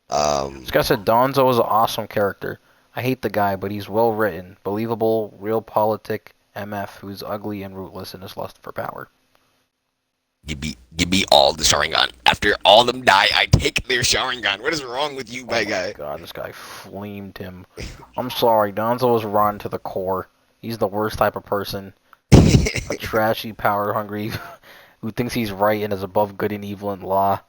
This guy said Donzo is an awesome character. I hate the guy, but he's well written, believable, realpolitik MF who's ugly and rootless in his lust for power. Give me all the Sharingan. After all of them die, I take their Sharingan. What is wrong with you, my guy? God, this guy flamed him. I'm sorry, Donzo is rotten to the core. He's the worst type of person. A trashy, power-hungry, who thinks he's right and is above good and evil and law.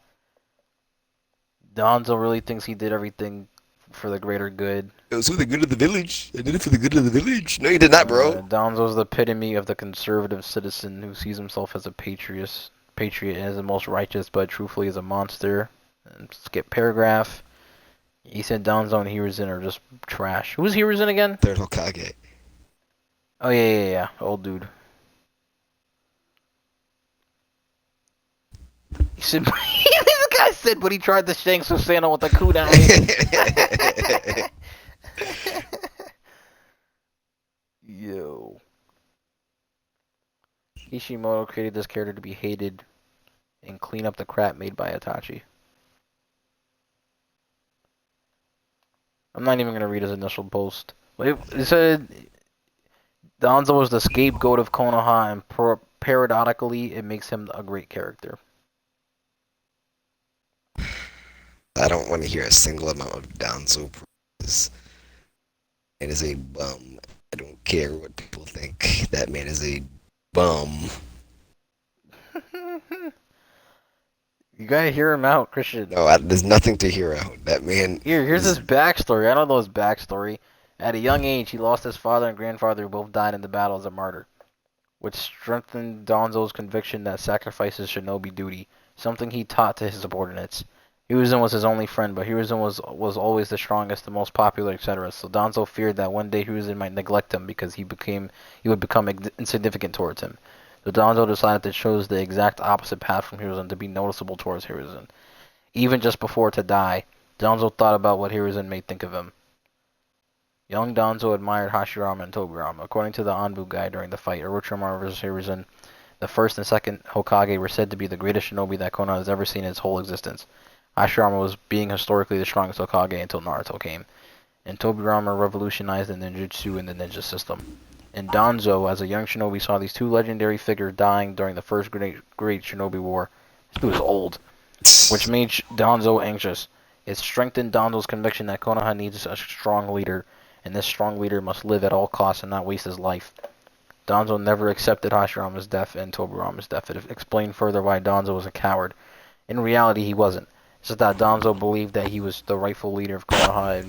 Donzo really thinks he did everything for the greater good. It was for the good of the village. I did it for the good of the village. No, you did not, bro. Donzo's the epitome of the conservative citizen who sees himself as a patriot and is the most righteous, but truthfully is a monster. And skip paragraph. He said Donzo and Hiruzen are just trash. Who's Hiruzen again? Third Hokage. Oh, yeah. Old dude. He said, this guy said when he tried to shank Susanoo with a cooldown. Yo. Kishimoto created this character to be hated and clean up the crap made by Itachi. I'm not even going to read his initial post. It said Donzo was the scapegoat of Konoha, and paradoxically, it makes him a great character. I don't want to hear a single amount of Donzo praise. It is a bum. I don't care what people think. That man is a bum. You gotta hear him out, Christian. No, there's nothing to hear out. That man. Here's his backstory. I don't know his backstory. At a young age, he lost his father and grandfather, who both died in the battle as a martyr, which strengthened Donzo's conviction that sacrifice is shinobi duty, something he taught to his subordinates. Hiruzen was his only friend, but Hiruzen was always the strongest, the most popular, etc. So Donzo feared that one day Hiruzen might neglect him because he would become insignificant towards him. So Donzo decided to choose the exact opposite path from Hiruzen to be noticeable towards Hiruzen. Even just before to die, Donzo thought about what Hiruzen may think of him. Young Donzo admired Hashirama and Tobirama. According to the Anbu guide during the fight, Orochimaru vs. Hiruzen, the first and second Hokage were said to be the greatest shinobi that Konoha has ever seen in its whole existence. Hashirama was being historically the strongest Hokage until Naruto came, and Tobirama revolutionized the ninjutsu and the ninja system. And Donzo, as a young shinobi, saw these two legendary figures dying during the first great shinobi war. This dude is old, which made Donzo anxious. It strengthened Donzo's conviction that Konoha needs a strong leader, and this strong leader must live at all costs and not waste his life. Donzo never accepted Hashirama's death and Tobirama's death. It explained further why Donzo was a coward. In reality, he wasn't. It's just that Donzo believed that he was the rightful leader of Konoha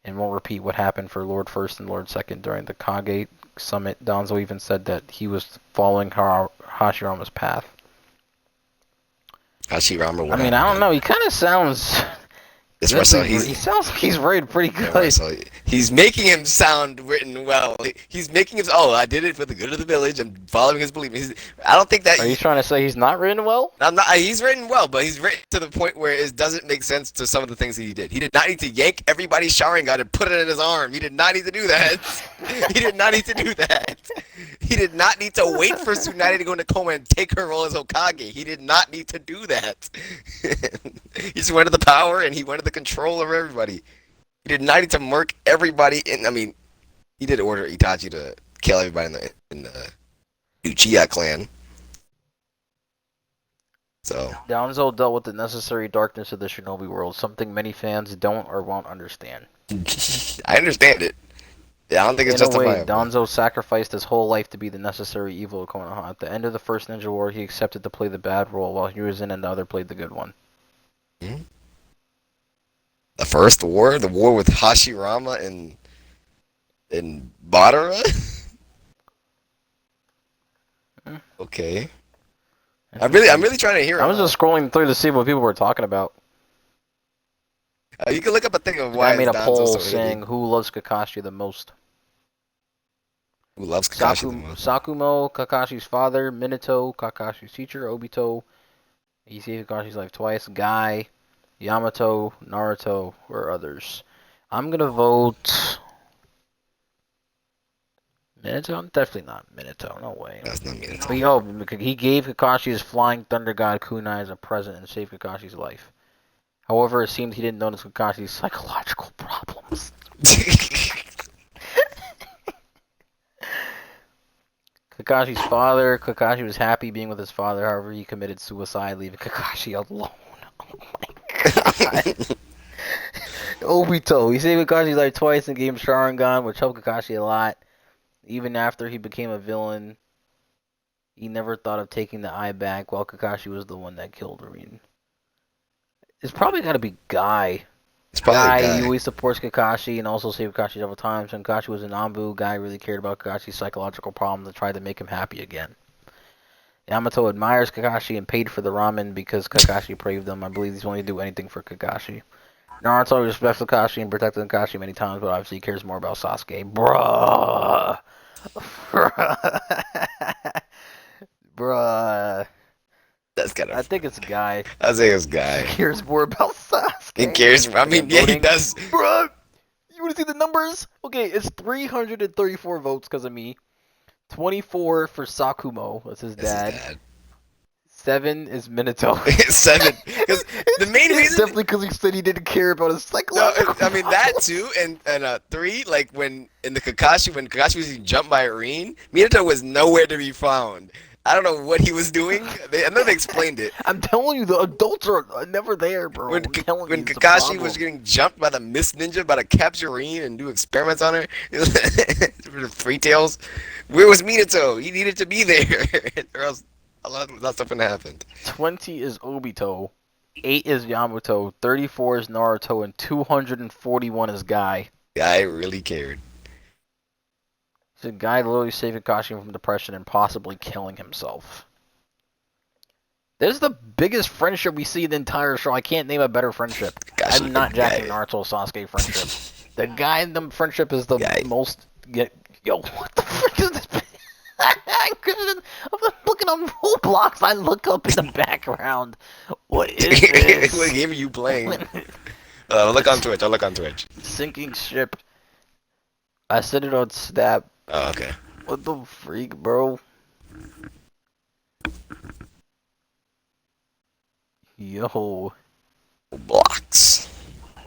and won't repeat what happened for Lord First and Lord Second during the Kage summit, Danzo even said that he was following Hashirama's path. Hashirama I would mean, have I don't been. know. He kind of sounds It's good. Marcel. He sounds like he's rated pretty Yeah, good. Marcel. He's making him sound written well. He's making him. Oh, I did it for the good of the village. I'm following his belief. I don't think that Are you trying to say he's not written well? I'm not. He's written well, but he's written to the point where it doesn't make sense to some of the things that he did. He did not need to yank everybody's Sharingan and put it in his arm. He did not need to do that. He did not need to do that. He did not need to wait for Tsunade to go into coma and take her role as Hokage. He did not need to do that. He just wanted the power and he wanted the control of everybody. He did not need to murk everybody in. I mean, he did order Itachi to kill everybody in the Uchiha clan. So Danzo dealt with the necessary darkness of the shinobi world, something many fans don't or won't understand. I understand it. Yeah, I don't think it's In a way, justifiable. Danzo sacrificed his whole life to be the necessary evil of Konoha. At the end of the first Ninja War, he accepted to play the bad role, while Hiruzen and the other played the good one. Hmm? The first war, the war with Hashirama and Madara. Hmm. Okay, I'm really trying to hear. I was just scrolling through to see what people were talking about. You can look up a thing of The why guy made is a Danzo poll so saying hated. who loves Kakashi the most. Who loves Kakashi the most? Sakumo, Kakashi's father; Minato, Kakashi's teacher; Obito, he saved Kakashi's life twice; Guy, Yamato, Naruto, or others. I'm gonna vote Minato. Definitely not Minato. No way. That's not me. But yo, he gave Kakashi his flying thunder god kunai as a present and saved Kakashi's life. However, it seemed he didn't notice Kakashi's psychological problems. Kakashi's father. Kakashi was happy being with his father. However, he committed suicide, leaving Kakashi alone. Oh my god. Obito. He saved Kakashi's life twice and gave him Sharingan, which helped Kakashi a lot. Even after he became a villain, he never thought of taking the eye back, while Kakashi was the one that killed Rin. It's probably gotta be Guy. It's probably a Guy, he guy. always supports Kakashi and also saved Kakashi several times. When Kakashi was in Nambu, Guy really cared about Kakashi's psychological problems and tried to make him happy again. Yamato admires Kakashi and paid for the ramen because Kakashi praised him. I believe he's willing to do anything for Kakashi. Naruto respects Kakashi and protected Kakashi many times, but obviously he cares more about Sasuke. Bruh. Bruh. That's kind I of. think it's Guy. I think it's He guy. cares more about He Sasuke. cares. I mean, Again, yeah, he voting. does. Bruh. You want to see the numbers? Okay, it's 334 votes because of me. 24 for Sakumo. That's his That's his dad. dad. 7 is Minato. 7. Because the main It's reason. definitely because he said he didn't care about his No, psychological I mean that problems. too, and 3, like when in the Kakashi, when Kakashi was being jumped by Irene, Minato was nowhere to be found. I don't know what he was doing. I know they explained it. I'm telling you, the adults are never there, bro. When I'm telling when you, it's a Kakashi problem. was getting jumped by the Mist Ninja, about to capture Irene and do experiments on her, free tails. Where was Minato? He needed to be there, or else a lot of stuff would have happened. 20 is Obito. 8 is Yamato. 34 is Naruto. And 241 is Guy. I really cared. The guy literally saving Kakashi from depression and possibly killing himself. This is the biggest friendship we see in the entire show. I can't name a better friendship. Kakashi, I'm not jacking guy, Naruto Sasuke friendship. The guy in the friendship is the guy. most. Yo, what the frick is this? I'm looking on Roblox. I look up in the background. What is this? What game are you playing? Look on Twitch. I'll look on Twitch. Sinking ship. I said it on Snap. Oh, okay. What the freak, bro? Yo. Blocks.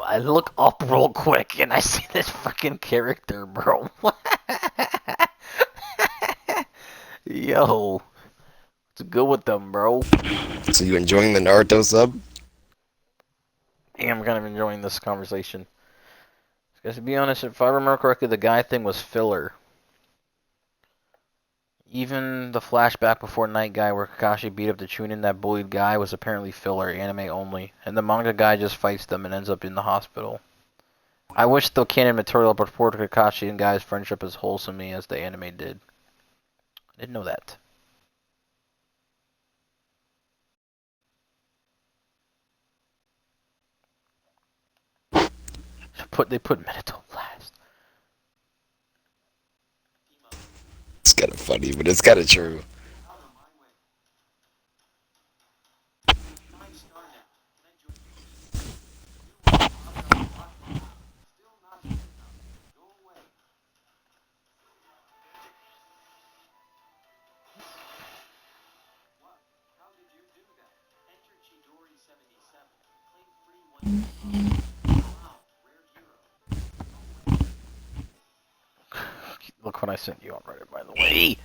I look up real quick and I see this freaking character, bro. Yo. What's good with them, bro? So you enjoying the Naruto sub? Yeah, I'm kind of enjoying this conversation. Because to be honest, if I remember correctly, the guy thing was filler. Even the flashback before Night Guy where Kakashi beat up the Chunin that bullied guy was apparently filler, anime only. And the manga guy just fights them and ends up in the hospital. I wish the canon material portrayed Kakashi and Guy's friendship as wholesomely as the anime did. I didn't know that. They put Minato last. It's kind of funny, but it's kind of true. Look what I sent you on Reddit, by the way.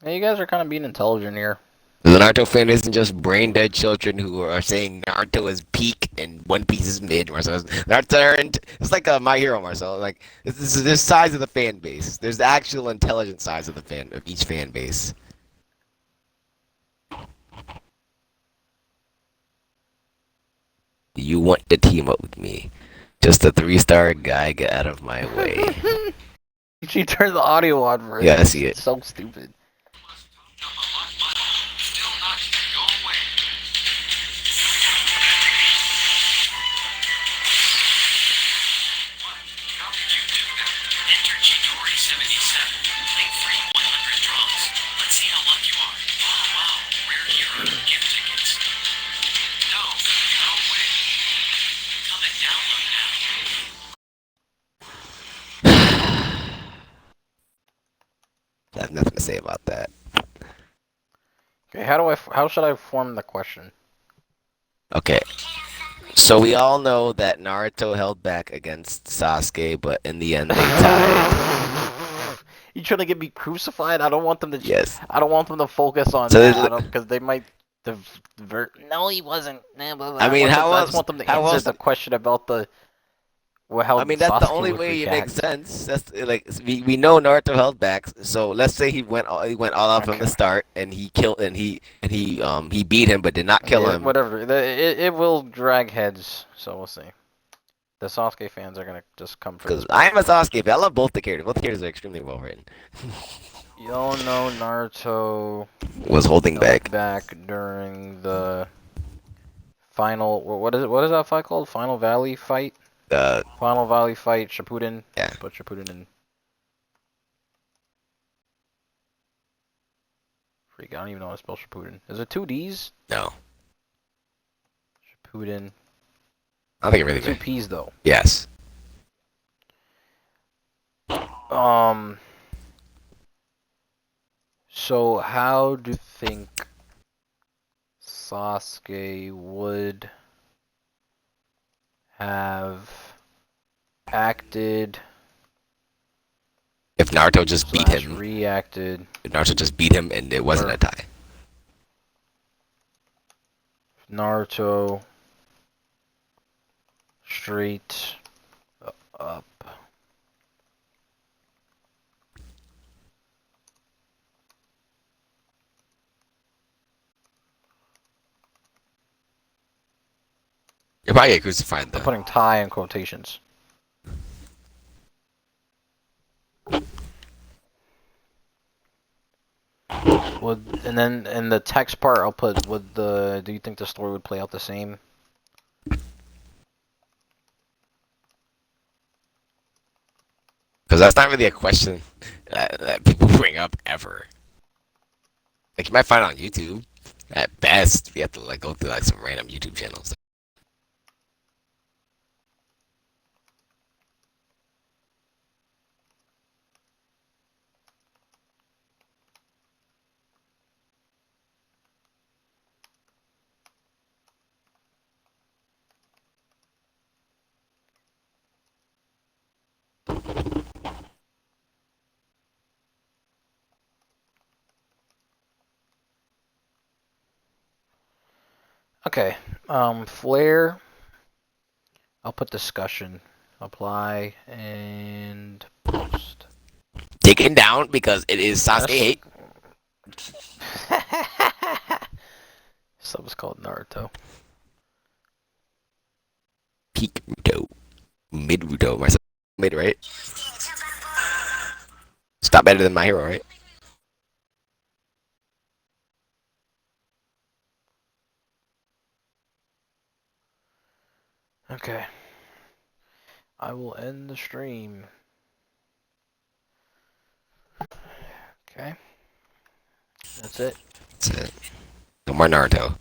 Hey, you guys are kind of being intelligent here. The Naruto fan isn't just brain dead children who are saying Naruto is peak and One Piece is mid, Marcel. Naruto, it's like a My Hero, Marcel. Like there's sides of the fan base. There's the actual intelligent sides of the fan of each fan base. You want to team up with me? Just a 3-star guy, get out of my way. She turned the audio on for it. Yeah, I see it. It's so stupid. I have nothing to say about that. Okay, how should I form the question? Okay. So we all know that Naruto held back against Sasuke, but in the end they tied. You trying to get me crucified? I don't want them to. Yes. I don't want them to focus on So that. Because they might divert. No, he wasn't. I mean, I just want them to answer the question about the how I mean, that's the Sasuke only would way it makes react. sense. That's like we know Naruto held back. So let's say he went all out from the Okay. start, and he killed he beat him, but did not kill Okay, him. whatever. It will drag heads, so we'll see. The Sasuke fans are gonna just come for Because this. I'm a Sasuke, but I love both the characters. Both the characters are extremely well written. You all know Naruto Was holding held back back during the final. What is it? What is that fight called? Final Valley fight. the Final Valley fight. Shippuden. yeah. Put Shippuden in. Freak! I don't even know how to spell Shippuden. Is it two D's? No, Shippuden. I don't think it really. Two P's though. Yes. Um. So how do you think Sasuke would have acted If Naruto just beat slash him, reacted if Naruto just beat him, and it wasn't or a tie. Naruto straight up You'll probably get crucified I'm though. putting tie in quotations. Would and then in the text part I'll put would the do you think the story would play out the same? Because that's not really a question that people bring up ever. Like you might find it on YouTube. At best, you have to like go through like some random YouTube channels. Okay. Flare. I'll put discussion. Apply and post. Taken down because it is Sasuke hate. So it's called Naruto. Naruto. My son made it right. Stop better than my hero, right? Okay. I will end the stream. Okay. That's it. That's it. No more Naruto.